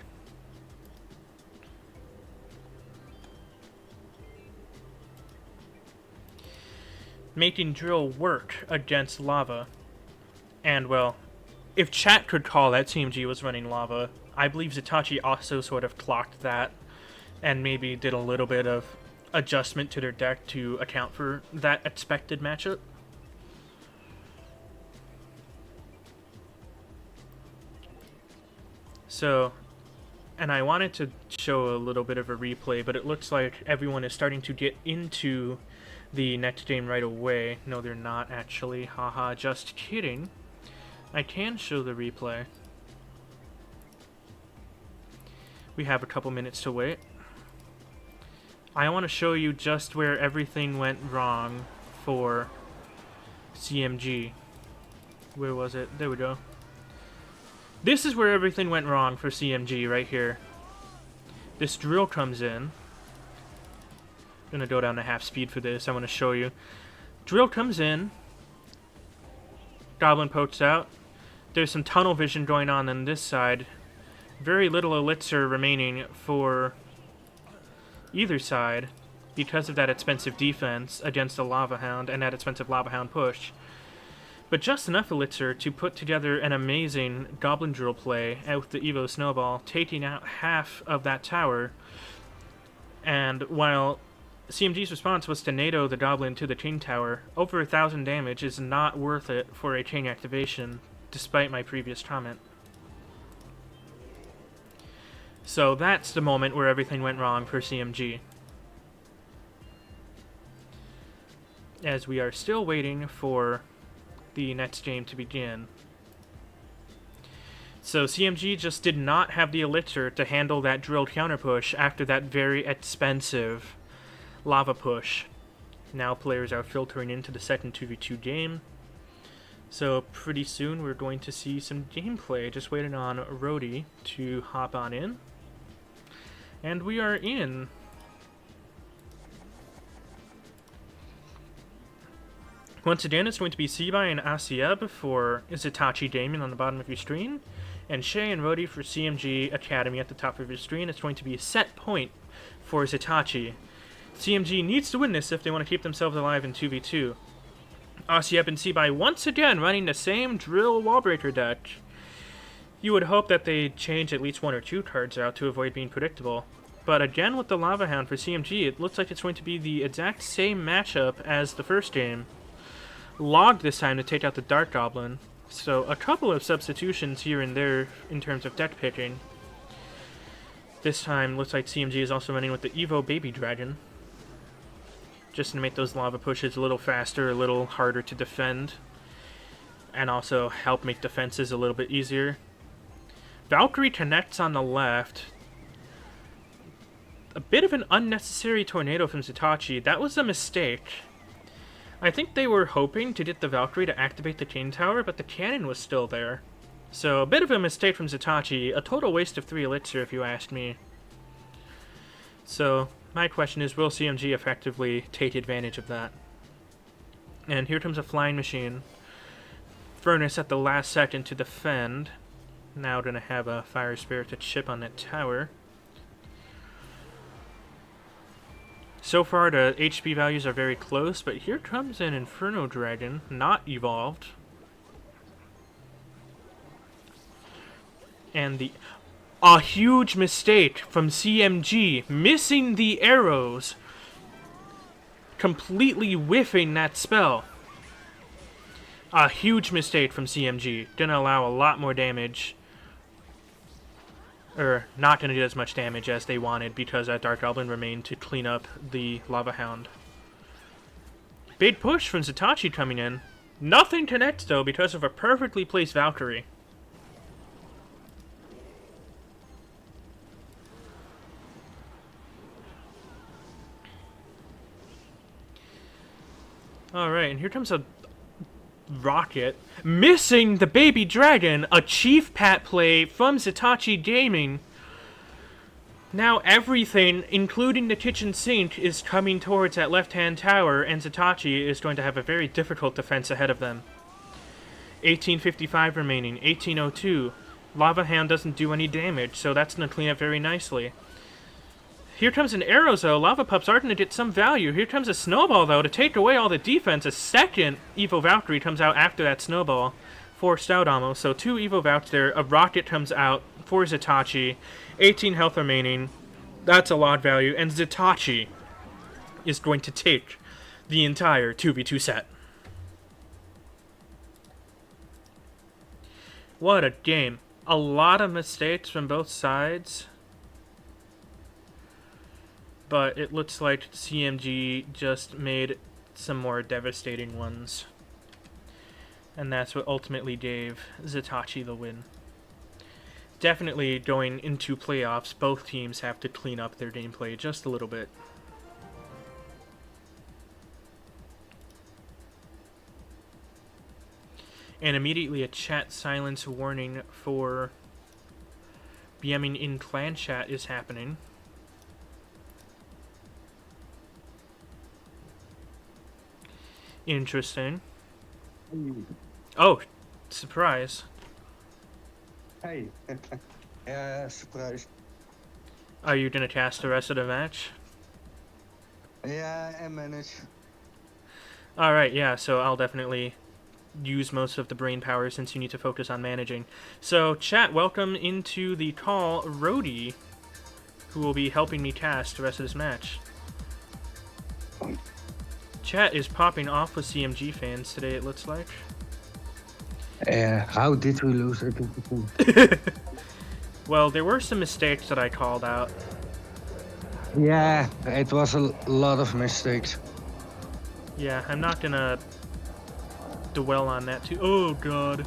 Making Drill work against Lava. And, well, if chat could call that CMG was running Lava, I believe Zitachi also sort of clocked that and maybe did a little bit of adjustment to their deck to account for that expected matchup. So, and I wanted to show a little bit of a replay, but it looks like everyone is starting to get into the next game right away. No, they're not actually. Haha, just kidding. I can show the replay. We have a couple minutes to wait. I want to show you just where everything went wrong for CMG. Where was it? There we go. This is where everything went wrong for CMG right here. This drill comes in. I'm gonna go down to half speed for this. I want to show you. Drill comes in. Goblin pokes out. There's some tunnel vision going on this side. Very little elixir remaining for either side because of that expensive defense against the Lava Hound and that expensive Lava Hound push. But just enough elixir to put together an amazing Goblin Drill play out with the Evo Snowball, taking out half of that tower. And while CMG's response was to NATO the Goblin to the Chain Tower, over 1,000 damage is not worth it for a chain activation, despite my previous comment. So that's the moment where everything went wrong for CMG. As we are still waiting for the next game to begin. So CMG just did not have the elixir to handle that drilled counter push after that very expensive lava push. Now players are filtering into the second 2v2 game. So pretty soon we're going to see some gameplay. Just waiting on Rody to hop on in. And we are in. Once again, it's going to be Sebai and Asieb for Zitachi Damien on the bottom of your screen, and Shay and Rody for CMG Academy at the top of your screen. It's going to be a set point for Zitachi. CMG needs to win this if they want to keep themselves alive in 2v2. Asieb and Sebai once again running the same Drill Wallbreaker deck. You would hope that they change at least 1 or 2 cards out to avoid being predictable. But again with the Lava Hound for CMG, it looks like it's going to be the exact same matchup as the first game. Log this time to take out the Dark Goblin. So a couple of substitutions here and there in terms of deck picking. This time looks like CMG is also running with the Evo Baby Dragon. Just to make those lava pushes a little faster, a little harder to defend. And also help make defenses a little bit easier. Valkyrie connects on the left. A bit of an unnecessary tornado from Zitachi. That was a mistake. I think they were hoping to get the Valkyrie to activate the Chain Tower, but the cannon was still there. So, a bit of a mistake from Zitachi. A total waste of 3 elixir, if you ask me. So, my question is, will CMG effectively take advantage of that? And here comes a Flying Machine. Furnace at the last second to defend. Now gonna have a Fire Spirit to chip on that tower. So far, the HP values are very close, but here comes an Inferno Dragon, not evolved. And a huge mistake from CMG, missing the arrows, completely whiffing that spell. A huge mistake from CMG, gonna allow a lot more damage. Or not going to do as much damage as they wanted because that Dark Goblin remained to clean up the Lava Hound. Big push from Zitachi coming in. Nothing connects though because of a perfectly placed Valkyrie. Alright, and here comes a rocket. Missing the baby dragon, a Chief Pat play from Zatachi Gaming. Now everything, including the kitchen sink, is coming towards that left-hand tower, and Zatachi is going to have a very difficult defense ahead of them. 1855 remaining, 1802. Lava Hand doesn't do any damage, so that's going to clean up very nicely. Here comes an arrow, though. Lava Pups are going to get some value. Here comes a Snowball, though, to take away all the defense. A second Evo Valkyrie comes out after that Snowball. Forced out almost. So 2 Evo Valks there. A Rocket comes out for Zatachi. 18 health remaining. That's a lot of value. And Zatachi is going to take the entire 2v2 set. What a game. A lot of mistakes from both sides. But it looks like CMG just made some more devastating ones. And that's what ultimately gave Zatachi the win. Definitely going into playoffs, both teams have to clean up their gameplay just a little bit. And immediately a chat silence warning for BMing in clan chat is happening. Interesting. Oh, surprise. Hey. Yeah, surprise. Are you gonna cast the rest of the match? Yeah, and manage. Alright, yeah, so I'll definitely use most of the brain power since you need to focus on managing. So, chat, welcome into the call Rody, who will be helping me cast the rest of this match. Chat is popping off with CMG fans today, it looks like. How did we lose it? Well, there were some mistakes that I called out. Yeah, it was a lot of mistakes. Yeah, I'm not gonna dwell on that too. Oh, God.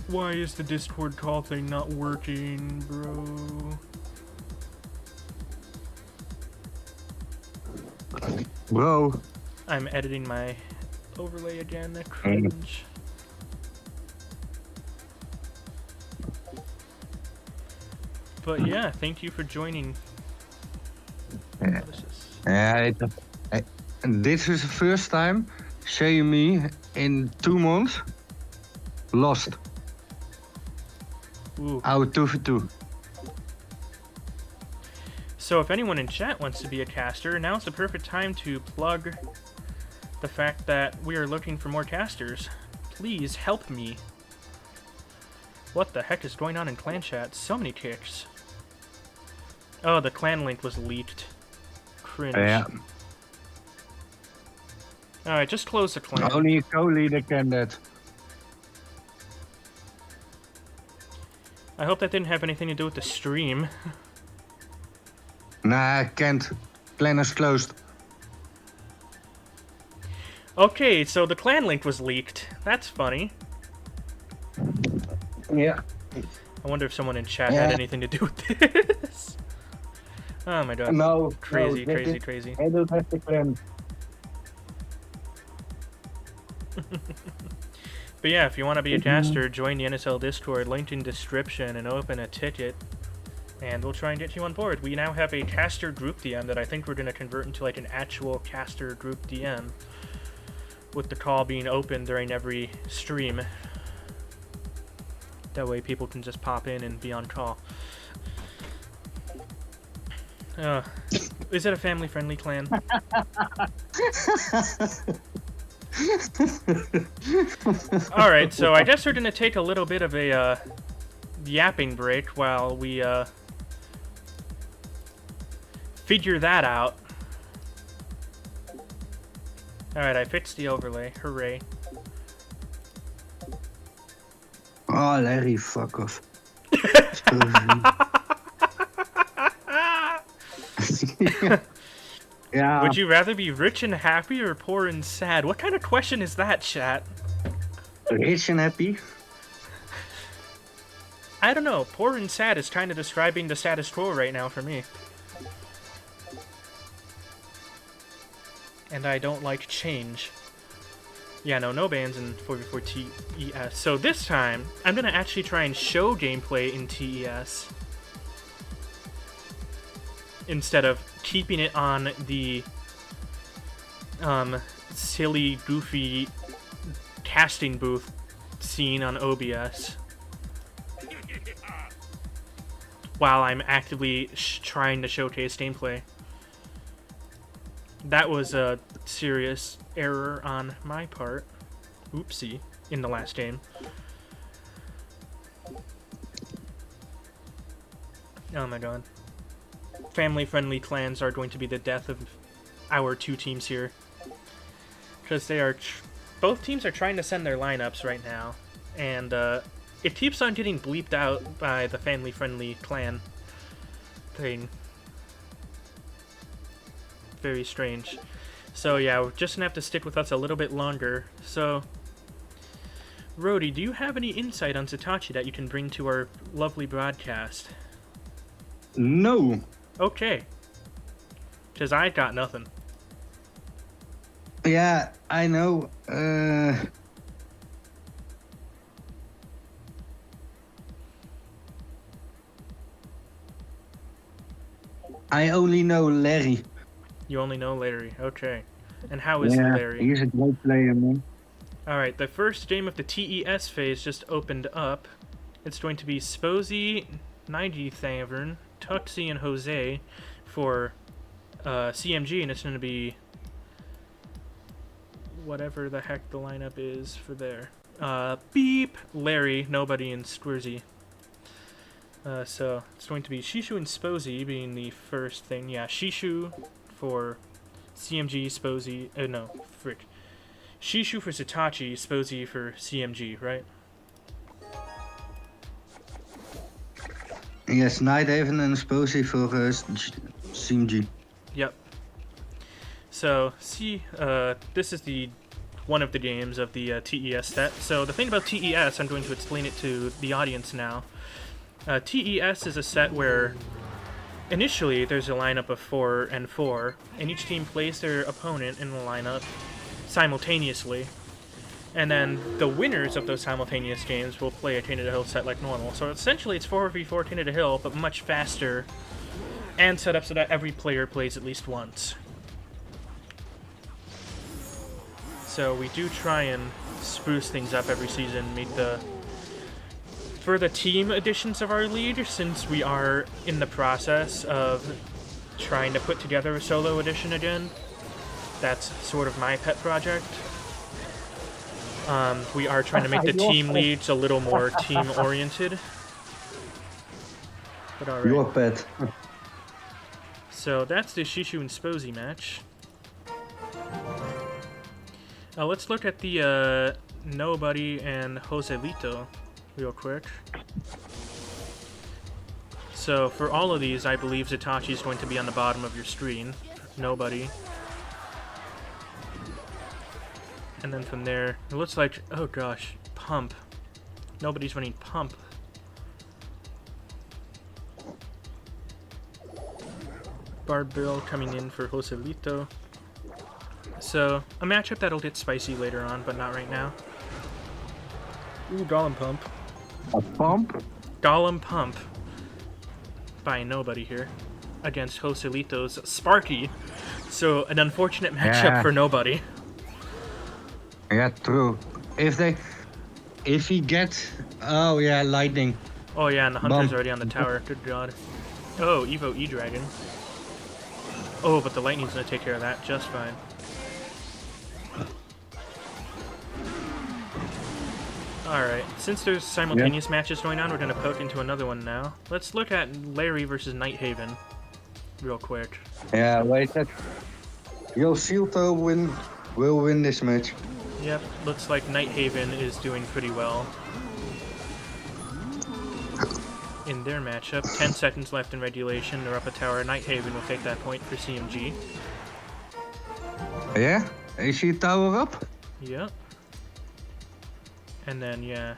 Why is the Discord call thing not working, bro? Bro. I'm editing my overlay again. Cringe. But yeah, thank you for joining. Yeah. What is this? This is the first time Xiaomi in 2 months lost Ooh. our 2v2. So if anyone in chat wants to be a caster, now's the perfect time to plug the fact that we are looking for more casters. Please help me. What the heck is going on in clan chat? So many kicks. Oh, the clan link was leaked. Cringe. Yeah. Alright, just close the clan. Only a co-leader can that. I hope that didn't have anything to do with the stream. Nah, can't. Clan is closed. Okay, so the clan link was leaked. That's funny. Yeah. I wonder if someone in chat had anything to do with this. Oh my god. No. Crazy, no, crazy, crazy. I don't have the clan. But yeah, if you want to be a caster, join the NSL Discord, linked in description, and open a ticket. And we'll try and get you on board. We now have a caster group DM that I think we're going to convert into like an actual caster group DM. With the call being open during every stream. That way people can just pop in and be on call. Is it a family-friendly clan? Alright, so I guess we're going to take a little bit of a yapping break while we figure that out. Alright, I fixed the overlay. Hooray. Oh, Larry, fuck off. Yeah. Would you rather be rich and happy or poor and sad? What kind of question is that, chat? Rich and happy? I don't know. Poor and sad is kind of describing the status quo right now for me. And I don't like change. Yeah, no bans in 4v4 TES. So this time, I'm gonna actually try and show gameplay in TES. Instead of keeping it on the silly, goofy casting booth scene on OBS. While I'm actively trying to showcase gameplay. That was a serious error on my part. Oopsie. In the last game. Oh my god. Family-friendly clans are going to be the death of our two teams here. Because they are... both teams are trying to send their lineups right now. And, it keeps on getting bleeped out by the family-friendly clan thing. Very strange. So yeah, we're just gonna have to stick with us a little bit longer. So, Rody, do you have any insight on Zatachi that you can bring to our lovely broadcast? No. Okay. Because I got nothing. Yeah, I know. I only know Larry. You only know Larry. Okay. And how is Yeah, Larry? he's a great player, man. Alright, the first game of the TES phase just opened up. It's going to be Sposy, 90 Tavern, Tuxie, and Jose for CMG, and it's going to be whatever the heck the lineup is for there. Beep, Larry, Nobody, and Squirzy. So it's going to be Shishu and Sposy being the first thing. Yeah, Shishu for CMG, Sposy. No, frick. Shishu for Zatachi, Sposy for CMG, right? Yes, Nighthaven and Sposy for CMG. Yep. So, this is the one of the games of the TES set. So the thing about TES, I'm going to explain it to the audience now. TES is a set where initially there's a lineup of 4 and 4, and each team plays their opponent in the lineup simultaneously. And then the winners of those simultaneous games will play a Canada Hill set like normal. So essentially it's 4v4 Canada Hill, but much faster, and set up so that every player plays at least once. So we do try and spruce things up every season, make the... For the team editions of our league, since we are in the process of trying to put together a solo edition again, that's sort of my pet project. We are trying to make the team leads a little more team-oriented. But alright. Your pet. So that's the Shishu and Sposy match. Let's look at the Nobody and Joselito real quick. So for all of these, I believe Zatachi is going to be on the bottom of your screen. Nobody. And then from there, it looks like, oh gosh, Pump. Nobody's running Pump. Barbell coming in for Joselito. So, a matchup that'll get spicy later on, but not right now. Ooh, Golem Pump. A pump? Golem Pump by Nobody here against Joselito's Sparky. So, an unfortunate matchup for Nobody. Yeah, true. If he gets... Oh yeah, lightning. Oh yeah, and the Hunter's Bump. already on the tower. Good god. Oh, Evo E-Dragon. Oh, but the Lightning's gonna take care of that just fine. Alright, since there's simultaneous matches going on, we're gonna poke into another one now. Let's look at Larry versus Nighthaven real quick. Yeah, wait. Joselito will win this match. Yep, looks like Nighthaven is doing pretty well in their matchup. 10 seconds left in regulation. They're up a tower. Nighthaven will take that point for CMG. Yeah? Is he tower up? Yep. And then, yeah,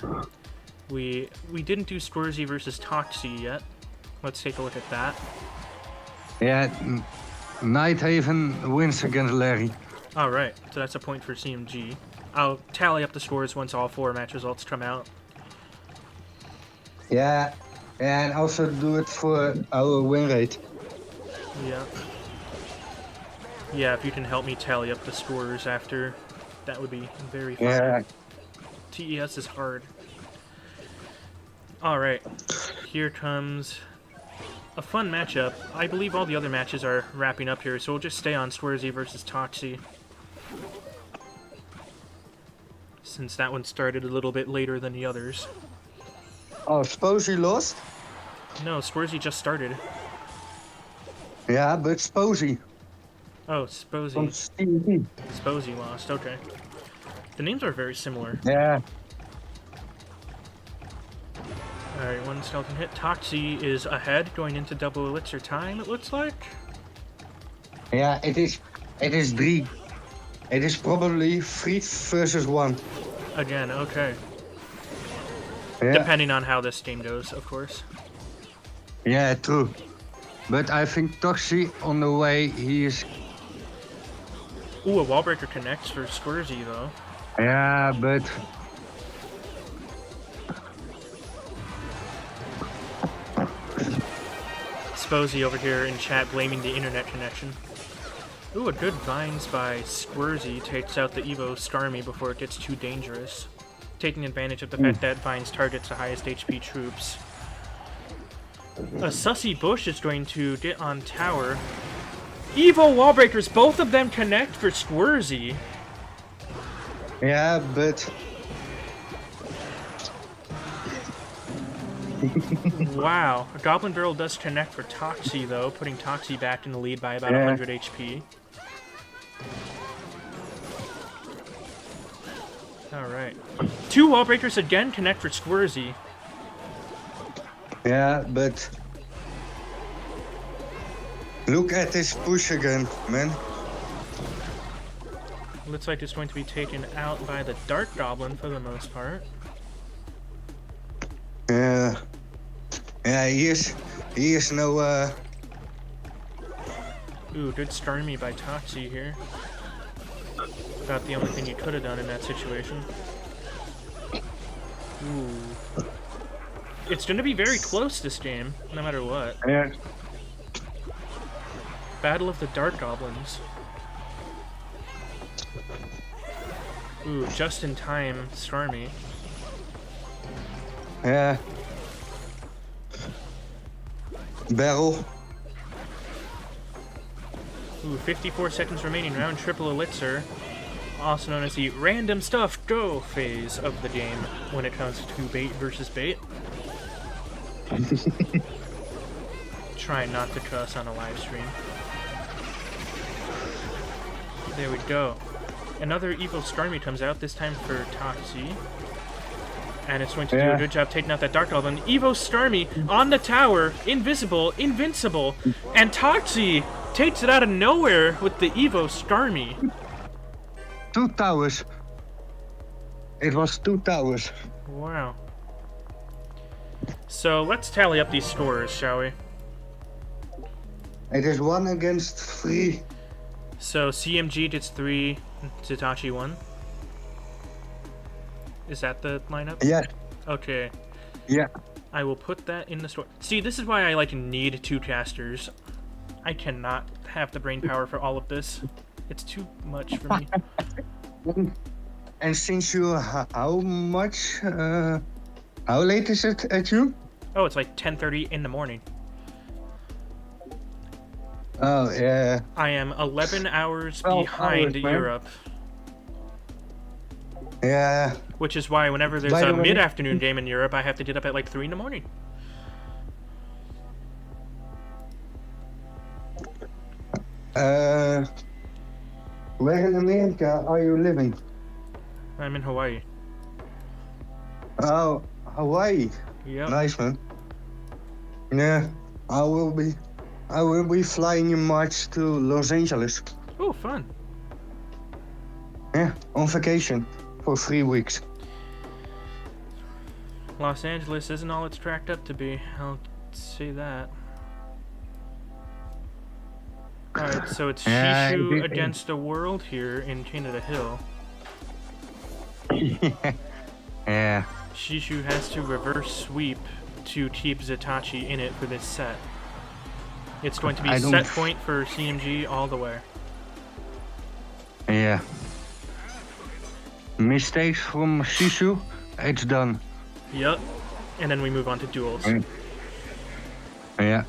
we didn't do Squirzy versus Toxie yet. Let's take a look at that. Yeah, Nighthaven wins against Larry. Alright, so that's a point for CMG. I'll tally up the scores once all 4 match results come out. Yeah, and also do it for our win rate. Yeah. Yeah, if you can help me tally up the scores after, that would be very fun. Yeah. TES is hard. Alright, here comes a fun matchup. I believe all the other matches are wrapping up here, so we'll just stay on Swersy versus Toxie, since that one started a little bit later than the others. Oh, suppose he lost? No, Swersy just started. Yeah, but Sposy Oh, from Sposy. Stevie. Sposy lost, okay. The names are very similar. Yeah. Alright, one skeleton hit. Toxie is ahead going into double elixir time, it looks like. Yeah, it is 3. It is probably 3 versus 1. Again, okay. Yeah. Depending on how this game goes, of course. Yeah, true. But I think Toxie on the way, he is... Ooh, a wall breaker connects for Squirzy, though. Yeah, but... Sposy over here in chat blaming the internet connection. Ooh, a good Vines by Squirzy takes out the Evo Starmie before it gets too dangerous, taking advantage of the fact that Vines targets the highest HP troops. A Sussy Bush is going to get on tower. Evo wall breakers, both of them connect for Squirzy. Yeah, but... Wow. A Goblin Barrel does connect for Toxie, though, putting Toxie back in the lead by about Yeah. 100 HP. Alright. 2 wall breakers again connect for Squirzy. Yeah, but... Look at this push again, man. Looks like it's going to be taken out by the Dark Goblin for the most part. Yeah. Yeah, he is no, Ooh, good Starmie by Toxie here. About the only thing you could have done in that situation. Ooh. It's going to be very close this game, no matter what. Yeah. Battle of the Dark Goblins. Ooh, just in time, Starmie. Yeah. Barrel. Ooh, 54 seconds remaining, round triple elixir. Also known as the random stuff go phase of the game when it comes to bait versus bait. Try not to cuss on a live stream. There we go. Another Evo Starmie comes out, this time for Toxie. And it's going to do a good job taking out that Dark Goblin. Evo Starmie on the tower, invisible, invincible, and Toxie takes it out of nowhere with the Evo Starmie. 2 towers. It was 2 towers. Wow. So let's tally up these scores, shall we? It is 1 against 3. So CMG gets 3, Tatachi 1. Is that the lineup? Yeah. Okay. Yeah. I will put that in the store. See, this is why I need 2 casters. I cannot have the brain power for all of this. It's too much for me. And since you, how much, how late is it at you? Oh, it's like 10:30 in the morning. Oh, yeah. I am 11 hours 12 behind hours, man. Europe. Yeah. Which is why whenever there's By a the way- mid-afternoon game in Europe, I have to get up at like 3 in the morning. Where in America are you living? I'm in Hawaii. Oh, Hawaii. Yep. Nice, man. Yeah, I will be flying in March to Los Angeles. Oh, fun. Yeah, on vacation for 3 weeks. Los Angeles isn't all it's cracked up to be. I'll say that. Alright, so it's Yeah, Shishu it- against the world here in Canada Hill. Yeah. Shishu has to reverse sweep to keep Zatachi in it for this set. It's going to be I don't- set point for CMG all the way. Yeah. Mistakes from Shishu, it's done. Yep. And then we move on to duels. Yeah.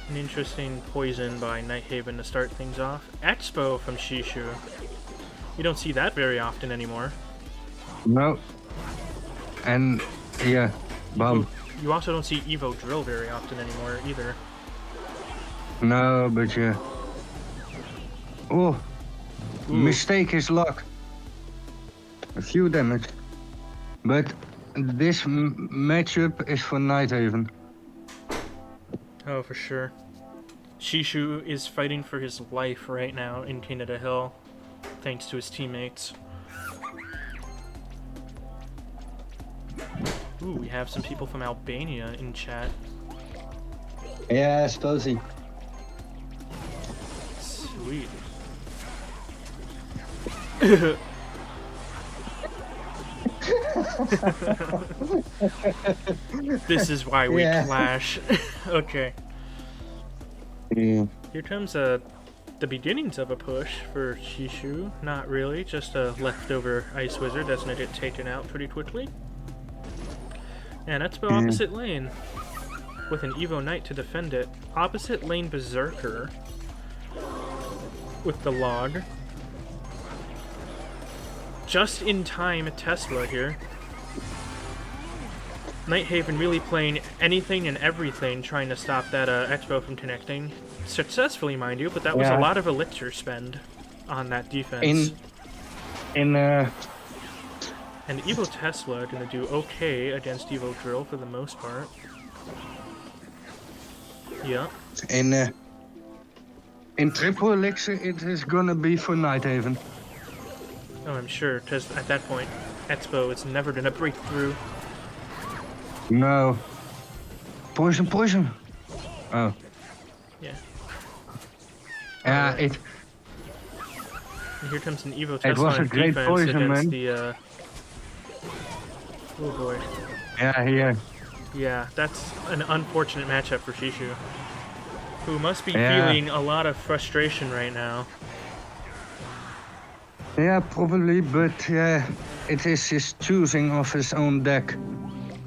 An interesting poison by Nighthaven to start things off. Expo from Shishu. You don't see that very often anymore. No. And yeah, bum. You also don't see Evo Drill very often anymore either. No, but yeah. Oh, Ooh. mistake is luck. A few damage. But this matchup is for Nighthaven. Oh, for sure. Shishu is fighting for his life right now in Canada Hill, thanks to his teammates. Ooh, we have some people from Albania in chat. Yeah, Sposy. Sweet. This is why we Yeah. clash. Okay. Yeah. Here comes the beginnings of a push for Shishu. Not really, just a leftover Ice Wizard that's gonna get taken out pretty quickly. And that's the opposite lane, with an Evo Knight to defend it. Opposite lane Berserker with the log. Just in time Tesla here. Nighthaven really playing anything and everything trying to stop that Expo from connecting. Successfully, mind you, but that was a Yeah. lot of elixir spend on that defense. In And Evo Tesla gonna do okay against Evo Drill for the most part. Yeah. in triple elixir, it is gonna be for Nighthaven. Oh, I'm sure, because at that point, Expo is never gonna break through. No. Poison, poison. Oh. Yeah. Yeah, it. And here comes an Evo It Tesla was a on great defense poison, against man. the, oh boy. Yeah. Yeah, that's an unfortunate matchup for Shishu, who must be Yeah. feeling a lot of frustration right now. Yeah, probably, but yeah, it is his choosing of his own deck.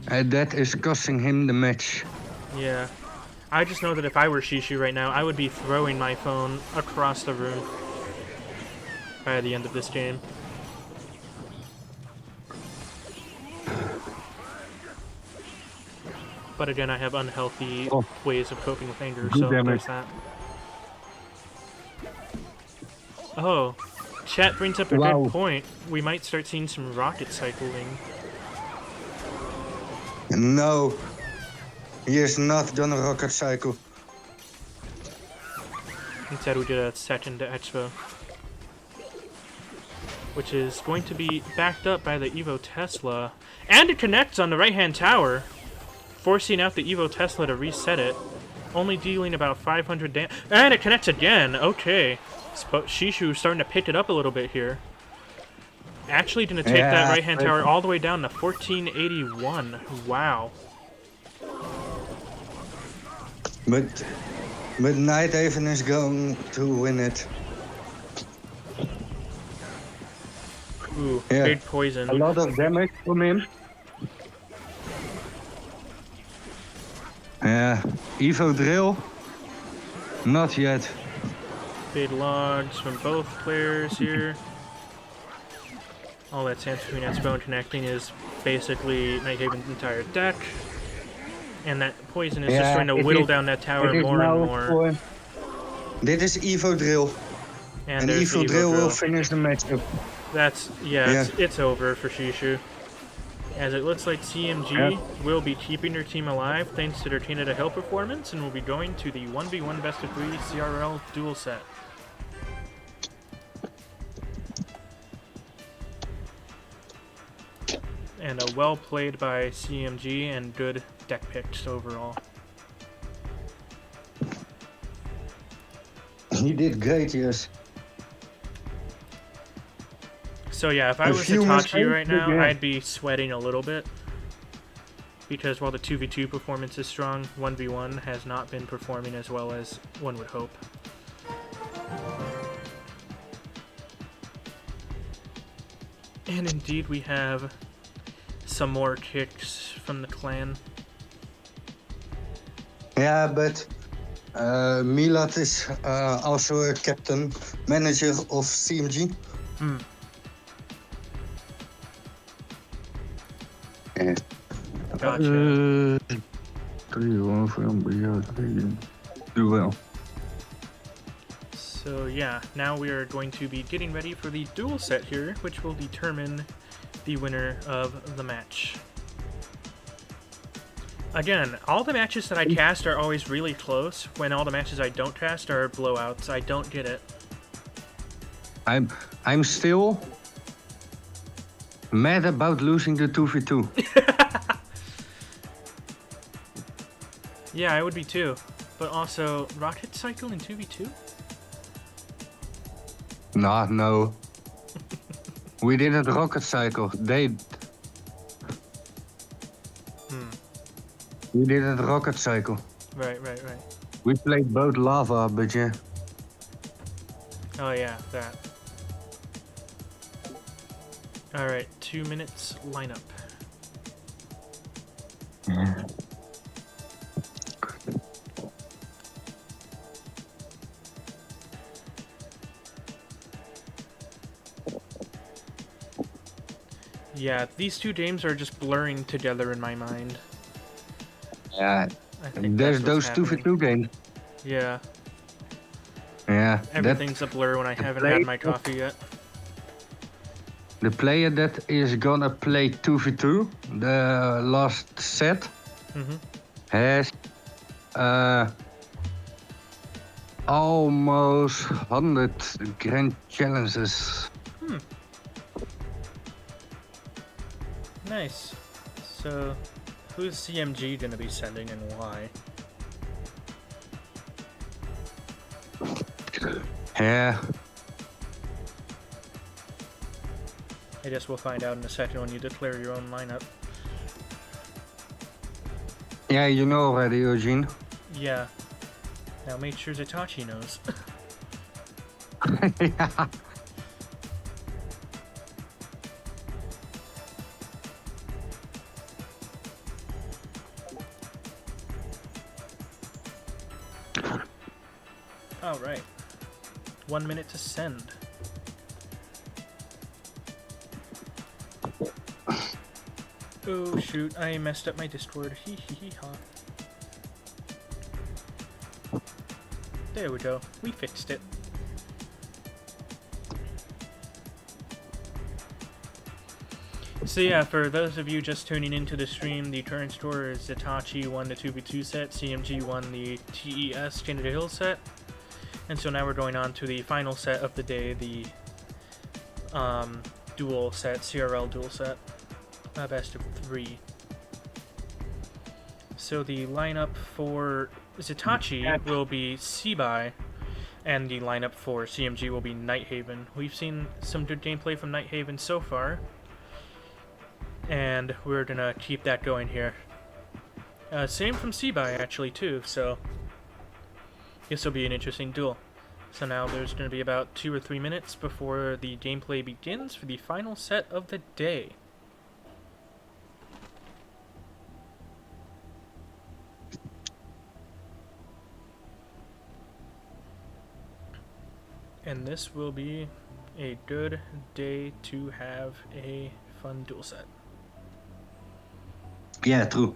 And that is costing him the match. Yeah. I just know that if I were Shishu right now, I would be throwing my phone across the room by the end of this game. But again, I have unhealthy Oh. ways of coping with anger, Good so damage. there's that. Oh, chat brings up a Wow. good point. We might start seeing some rocket cycling. No. He is not done a rocket cycle. Instead, we did a second Expo, which is going to be backed up by the Evo Tesla. And it connects on the right-hand tower, forcing out the Evo Tesla to reset it, only dealing about 500 damage. And it connects again! Okay. Shishu starting to pick it up a little bit here. Actually gonna take that Yeah, right-hand tower all the way down to 1481. Wow. But Nighthaven is going to win it. Ooh, Yeah. big poison. A lot of damage from him. Yeah, Evo Drill. Not yet. Big logs from both players here. All that stands between Expo and connecting is basically Nighthaven's entire deck. And that poison is just Yeah, trying to it whittle is- down that tower It is more now and more. for- Dit is Evo Drill. And And there's Evo the Drill will Drill. finish the matchup. That's, yeah, it's over for Shishu. As it looks like CMG Yeah. will be keeping their team alive thanks to their Canada Hill performance and will be going to the 1v1 best of 3 CRL duel set. And a well played by CMG and good deck picks overall. He did great, yes. So yeah, if I A was few Itachi mistakes, right now, but yeah. I'd be sweating a little bit. Because while the 2v2 performance is strong, 1v1 has not been performing as well as one would hope. And indeed we have some more kicks from the clan. Yeah, but Milad is also a captain, manager of CMG. Hmm. Yeah. Gotcha. 3-1 voor hem. Doe wel. So yeah, now we are going to be getting ready for the duel set here, which will determine the winner of the match. Again, all the matches that I cast are always really close, when all the matches I don't cast are blowouts. I don't get it. I'm still mad about losing the 2v2. Yeah, I would be too. But also, Rocket Cycle in 2v2? Nah, no. We didn't rocket cycle. We didn't rocket cycle. Right. We played both lava, but yeah. Oh yeah, that. Alright, 2 minutes lineup. Yeah, these two games are just blurring together in my mind. Yeah, I think there's that's what's those happening. 2v2 games. Yeah, Yeah, everything's a blur when I haven't had my coffee yet. the player that is gonna play 2v2, the last set, has almost 100 grand challenges. Nice. So, who's CMG gonna be sending and why? Yeah, I guess we'll find out in a second when you declare your own lineup. yeah, you know already, Eugene. Yeah. Now make sure Zatachi knows. Yeah. Alright. 1 minute to send. Oh shoot, I messed up my Discord. Hee hee hee ha. There we go. We fixed it. So yeah, for those of you just tuning into the stream, the current score is Zatachi won the 2v2 set, CMG won the TES Chain of the Hill set, and so now we're going on to the final set of the day, the duel set, CRL duel set, best of 3. So the lineup for Zatachi will be Sebai, and the lineup for CMG will be Nighthaven. We've seen some good gameplay from Nighthaven so far, and we're gonna keep that going here. Same from Sebai actually too, so this will be an interesting duel. So now there's gonna be about 2 or 3 minutes before the gameplay begins for the final set of the day. And this will be a good day to have a fun duel set. Yeah, true.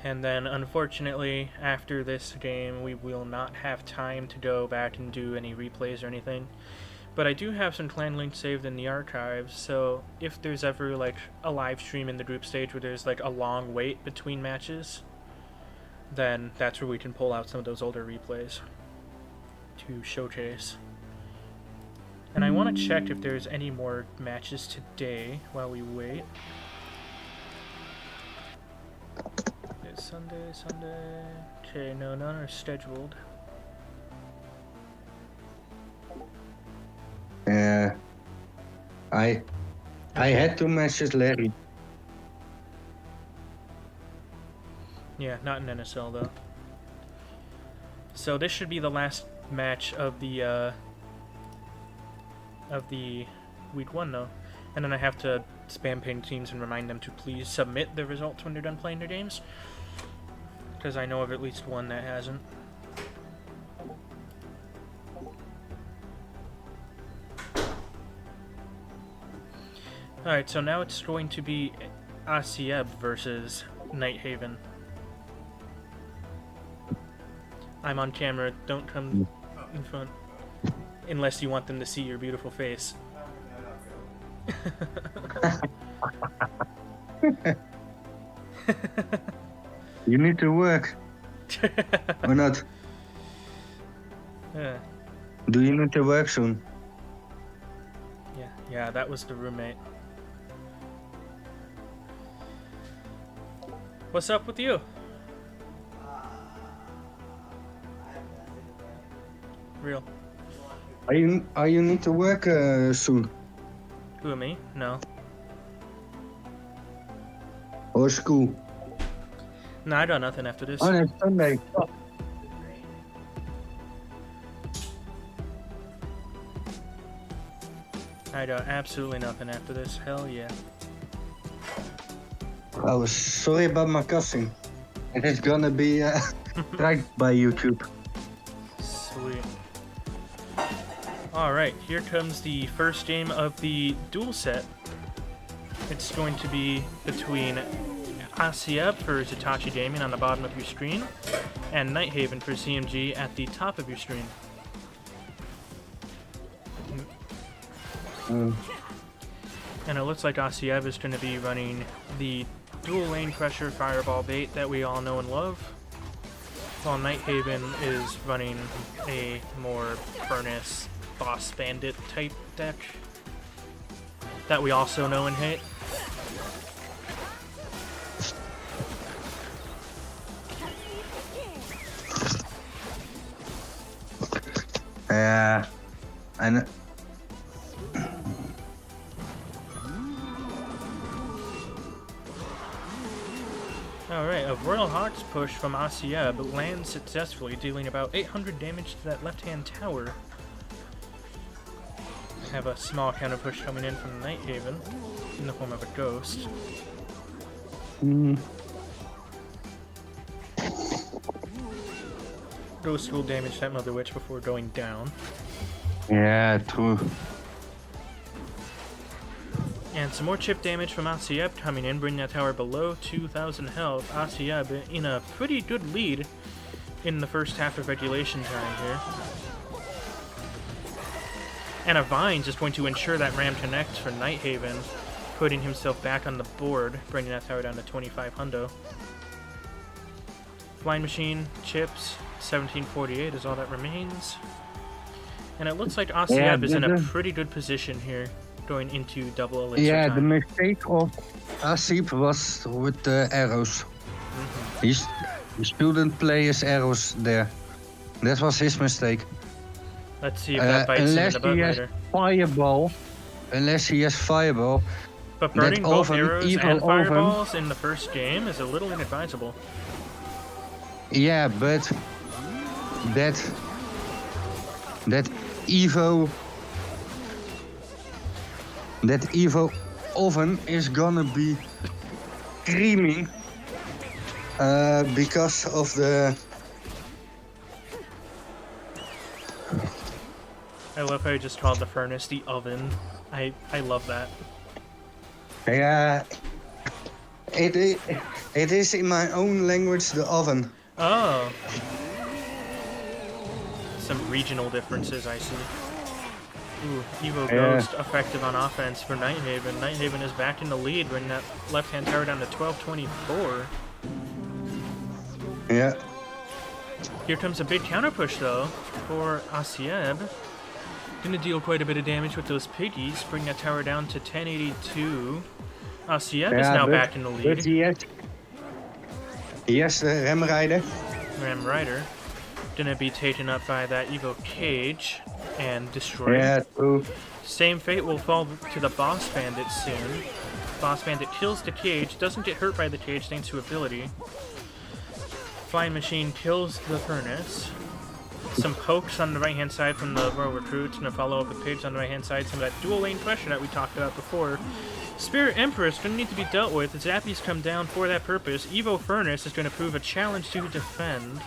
And then, unfortunately, after this game, we will not have time to go back and do any replays or anything. But I do have some clan links saved in the archives, so if there's ever, like, a live stream in the group stage where there's, like, a long wait between matches, then that's where we can pull out some of those older replays to showcase. And I want to check if there's any more matches today while we wait. There's Sunday. Okay, no, none are scheduled. I had to message Larry. Yeah, not in NSL though. So this should be the last match of the week 1 though. And then I have to spam ping teams and remind them to please submit their results when they're done playing their games. Because I know of at least one that hasn't. Alright, so now it's going to be Asieb versus Nighthaven. I'm on camera, don't come in front. Unless you want them to see your beautiful face. You need to work. Or not? Yeah. Do you need to work soon? Yeah, that was the roommate. What's up with you? Real. Are you need to work soon? Who, me? No. Or school? No, I got nothing after this. Oh, no, Sunday. I got absolutely nothing after this. Hell yeah. Oh, sorry about my cussing. It is gonna be tracked by YouTube. Sweet. Alright, here comes the first game of the duel set. It's going to be between Asieb for Zatachi Gaming on the bottom of your screen, and Nighthaven for CMG at the top of your screen. And it looks like Asieb is going to be running the dual lane pressure fireball bait that we all know and love, while Nighthaven is running a more furnace boss bandit type deck that we also know and hate. Yeah, and Alright, a Royal Hawk's push from Asieb lands successfully, dealing about 800 damage to that left-hand tower. Have a small counter push coming in from Nighthaven in the form of a ghost. Ghost will damage that Mother Witch before going down. yeah, true. And some more chip damage from Asieb coming in, bringing that tower below 2,000 health. Asieb in a pretty good lead in the first half of regulation time here. And a Vine just going to ensure that Ram connects for Nighthaven, putting himself back on the board, bringing that tower down to 25 hundo. Flying Machine, chips, 1748 is all that remains. And it looks like Asieb is in a pretty good position here, going into double elixir Yeah, time. the mistake of Asieb was with the arrows. He shouldn't play his arrows there. That was his mistake. Let's see if that bites him in the butt later. Unless he has fireball. But burning that both oven, arrows evil and oven. fireballs in the first game is a little inadvisable. Yeah, but that Evo oven is gonna be screaming because of the. I love how you just called the furnace the oven. I love that. Yeah, it is in my own language the oven. Oh. Some regional differences, I see. Ooh, Evo Ghost effective on offense for Nighthaven. Nighthaven is back in the lead, bringing that left-hand tower down to 1224. Yeah. Here comes a big counter push, though, for Asieb. Gonna deal quite a bit of damage with those piggies, bring that tower down to 1082. Asieb is now back in the lead. Yes, the Ram Rider. Ram Rider gonna be taken up by that Evo Cage and destroyed. Yeah, true. Same fate will fall to the Boss Bandit soon. Boss Bandit kills the cage, doesn't get hurt by the cage thanks to ability. Flying Machine kills the Furnace. Some pokes on the right-hand side from the Royal Recruits, and a follow-up with Pigs on the right-hand side. Some of that dual-lane pressure that we talked about before. Spirit Empress going to need to be dealt with. Zappies come down for that purpose. Evo Furnace is going to prove a challenge to defend.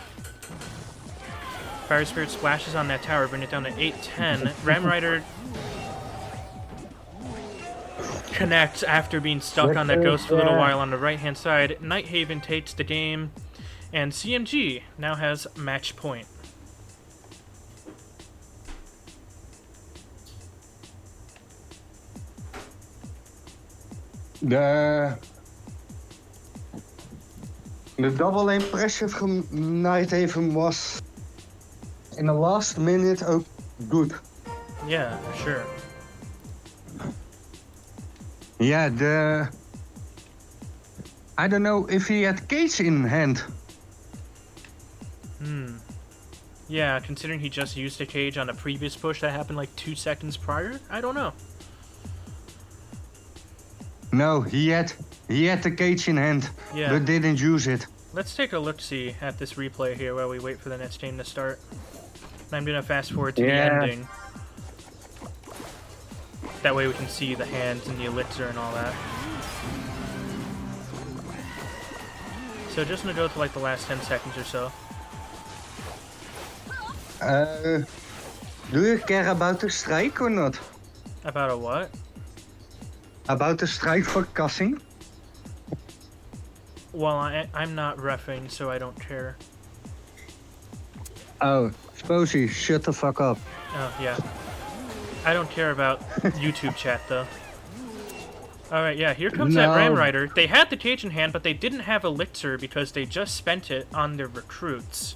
Fire Spirit splashes on that tower, bring it down to 8-10. Ram Rider connects after being stuck on that ghost for a little while on the right-hand side. Nighthaven takes the game, and CMG now has match point. De double lane pressure from Nighthaven was in the last minute ook good. Yeah, for sure. Yeah, I don't know if he had cage in hand. Yeah, considering he just used a cage on a previous push that happened like 2 seconds prior, I don't know. No, he had the cage in hand, Yeah. but didn't use it. Let's take a look-see at this replay here while we wait for the next game to start. I'm gonna fast forward to the ending. That way we can see the hands and the elixir and all that. So just gonna go to like the last 10 seconds or so. Do you care about the strike or not? About a what? About the strike for cussing? Well, I'm not reffing, so I don't care. Oh, Sposy, shut the fuck up. Oh, yeah. I don't care about YouTube chat, though. Alright, yeah, here comes that Ram Rider. They had the cage in hand, but they didn't have elixir because they just spent it on their recruits.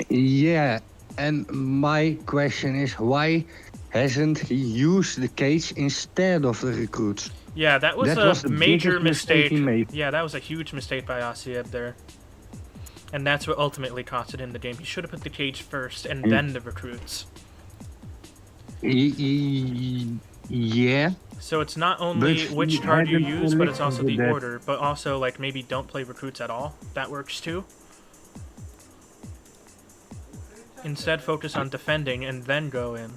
Yeah, and my question is, why hasn't he used the cage instead of the recruits? Yeah, that was the a major biggest mistake he made. Yeah, that was a huge mistake by Asieb there. And that's what ultimately cost it in the game. He should have put the cage first and then the recruits. Yeah. So it's not only But which he card you hadn't use, but it's also the that. order. But also, like, maybe don't play recruits at all. That works too. Instead, focus on defending and then go in.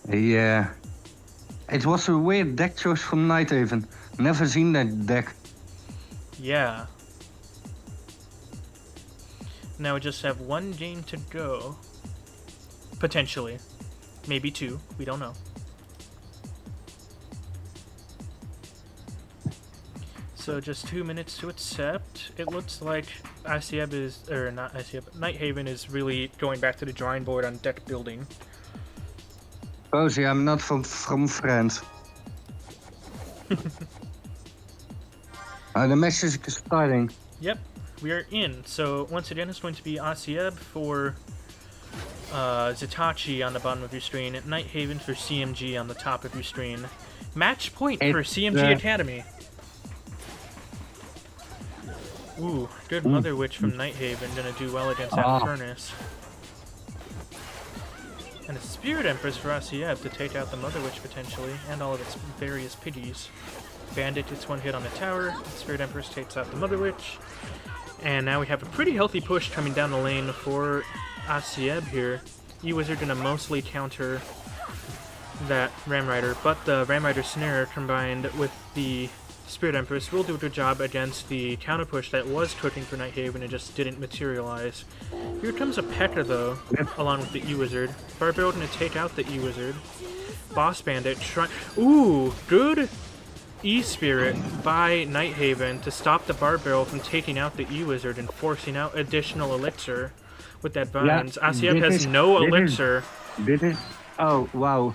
Yeah. It was a weird deck choice from Nighthaven. Never seen that deck. Yeah. Now we just have one game to go. Potentially. Maybe 2. We don't know. So just 2 minutes to accept. It looks like Asieb is, or not Asieb, Nighthaven is really going back to the drawing board on deck building. Rosie, I'm not from France. The message is starting. Yep, we are in. So once again, it's going to be Asieb for Zitachi on the bottom of your screen, Nighthaven for CMG on the top of your screen. Match point for CMG Academy. Ooh, good Mother Witch from Nighthaven, gonna do well against that Furnace. And a Spirit Empress for Asieb to take out the Mother Witch potentially, and all of its various piggies. Bandit gets one hit on the tower, Spirit Empress takes out the Mother Witch, and now we have a pretty healthy push coming down the lane for Asieb here. E-Wizard gonna mostly counter that Ram Rider, but the Ram Rider Snare combined with the Spirit Empress will do a good job against the counter push that was cooking for Nighthaven and just didn't materialize. Here comes a P.E.K.K.A though, along with the E-Wizard. Barbell gonna take out the E-Wizard. Boss Bandit ooh, good E-Spirit by Nighthaven to stop the Barbell from taking out the E-Wizard and forcing out additional elixir with that Vines. Asieb has no elixir. Oh, wow.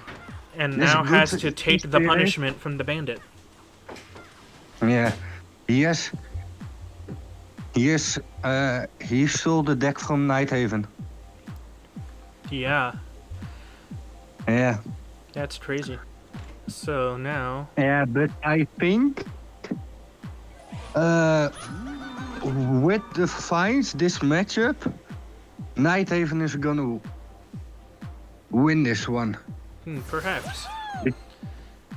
And now has to take the punishment from the Bandit. Yeah, he stole the deck from Nighthaven. Yeah, Yeah. that's crazy. So now, Yeah, but I think with the fights, this matchup, Nighthaven is gonna win this one. Perhaps.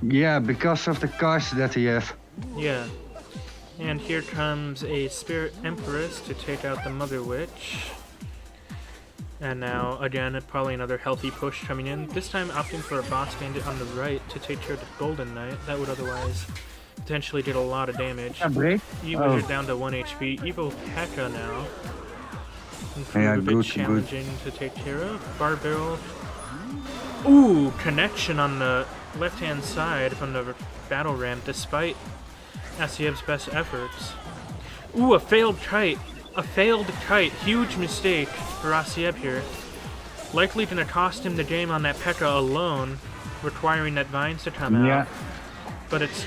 Yeah, because of the cards that he has. Yeah. And here comes a Spirit Empress to take out the Mother Witch. And now, again, probably another healthy push coming in. This time opting for a Boss Bandit on the right to take care of the Golden Knight. That would otherwise potentially did a lot of damage. Break? Evo are down to 1 HP. Evo P.E.K.K.A now. Yeah, A bit good, challenging to take care of. Barbarrel. Ooh, connection on the left-hand side from the battle ramp, despite Asiev's best efforts. Ooh, a failed kite. A failed kite. Huge mistake for Asiev here. Likely gonna cost him the game on that P.E.K.K.A alone, requiring that Vines to come out. But it's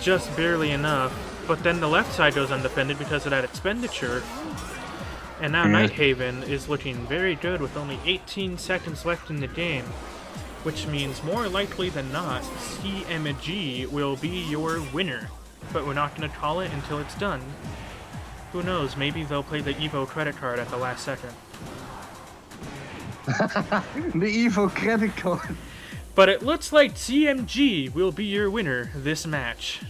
just barely enough. But then the left side goes undefended because of that expenditure. And now Nighthaven is looking very good with only 18 seconds left in the game. Which means more likely than not, CMG will be your winner. But we're not going to call it until it's done. Who knows, maybe they'll play the Evo credit card at the last second. The Evo credit card. But it looks like CMG will be your winner this match.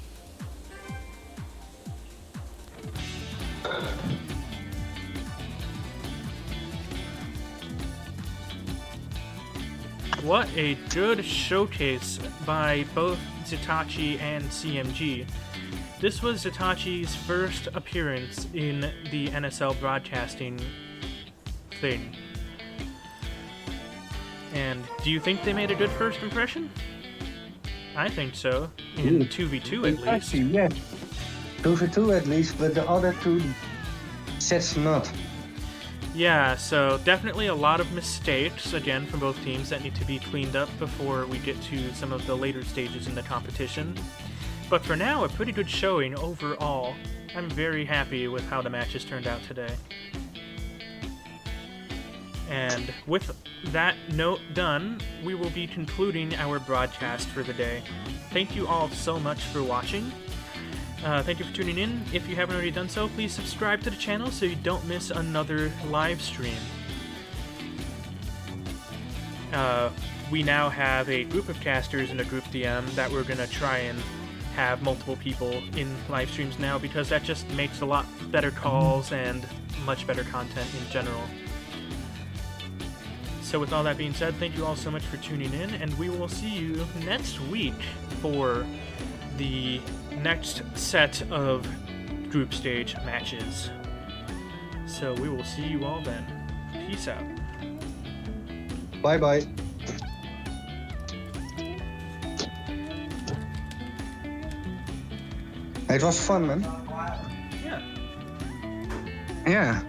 What a good showcase by both Zitachi and CMG. This was Zitachi's first appearance in the NSL broadcasting thing. And do you think they made a good first impression? I think so. In 2v2 at least. Yes. 2v2 at least, but the other two sets not. Yeah, so definitely a lot of mistakes, again, from both teams that need to be cleaned up before we get to some of the later stages in the competition. But for now, a pretty good showing overall. I'm very happy with how the matches turned out today. And with that note done, we will be concluding our broadcast for the day. Thank you all so much for watching. Thank you for tuning in. If you haven't already done so, please subscribe to the channel so you don't miss another live stream. We now have a group of casters and a group DM that we're going to try and have multiple people in live streams now, because that just makes a lot better calls and much better content in general. So with all that being said, thank you all so much for tuning in, and we will see you next week for the next set of group stage matches. So we will see you all then. Peace out. Bye bye. It was fun, man. Yeah. Yeah.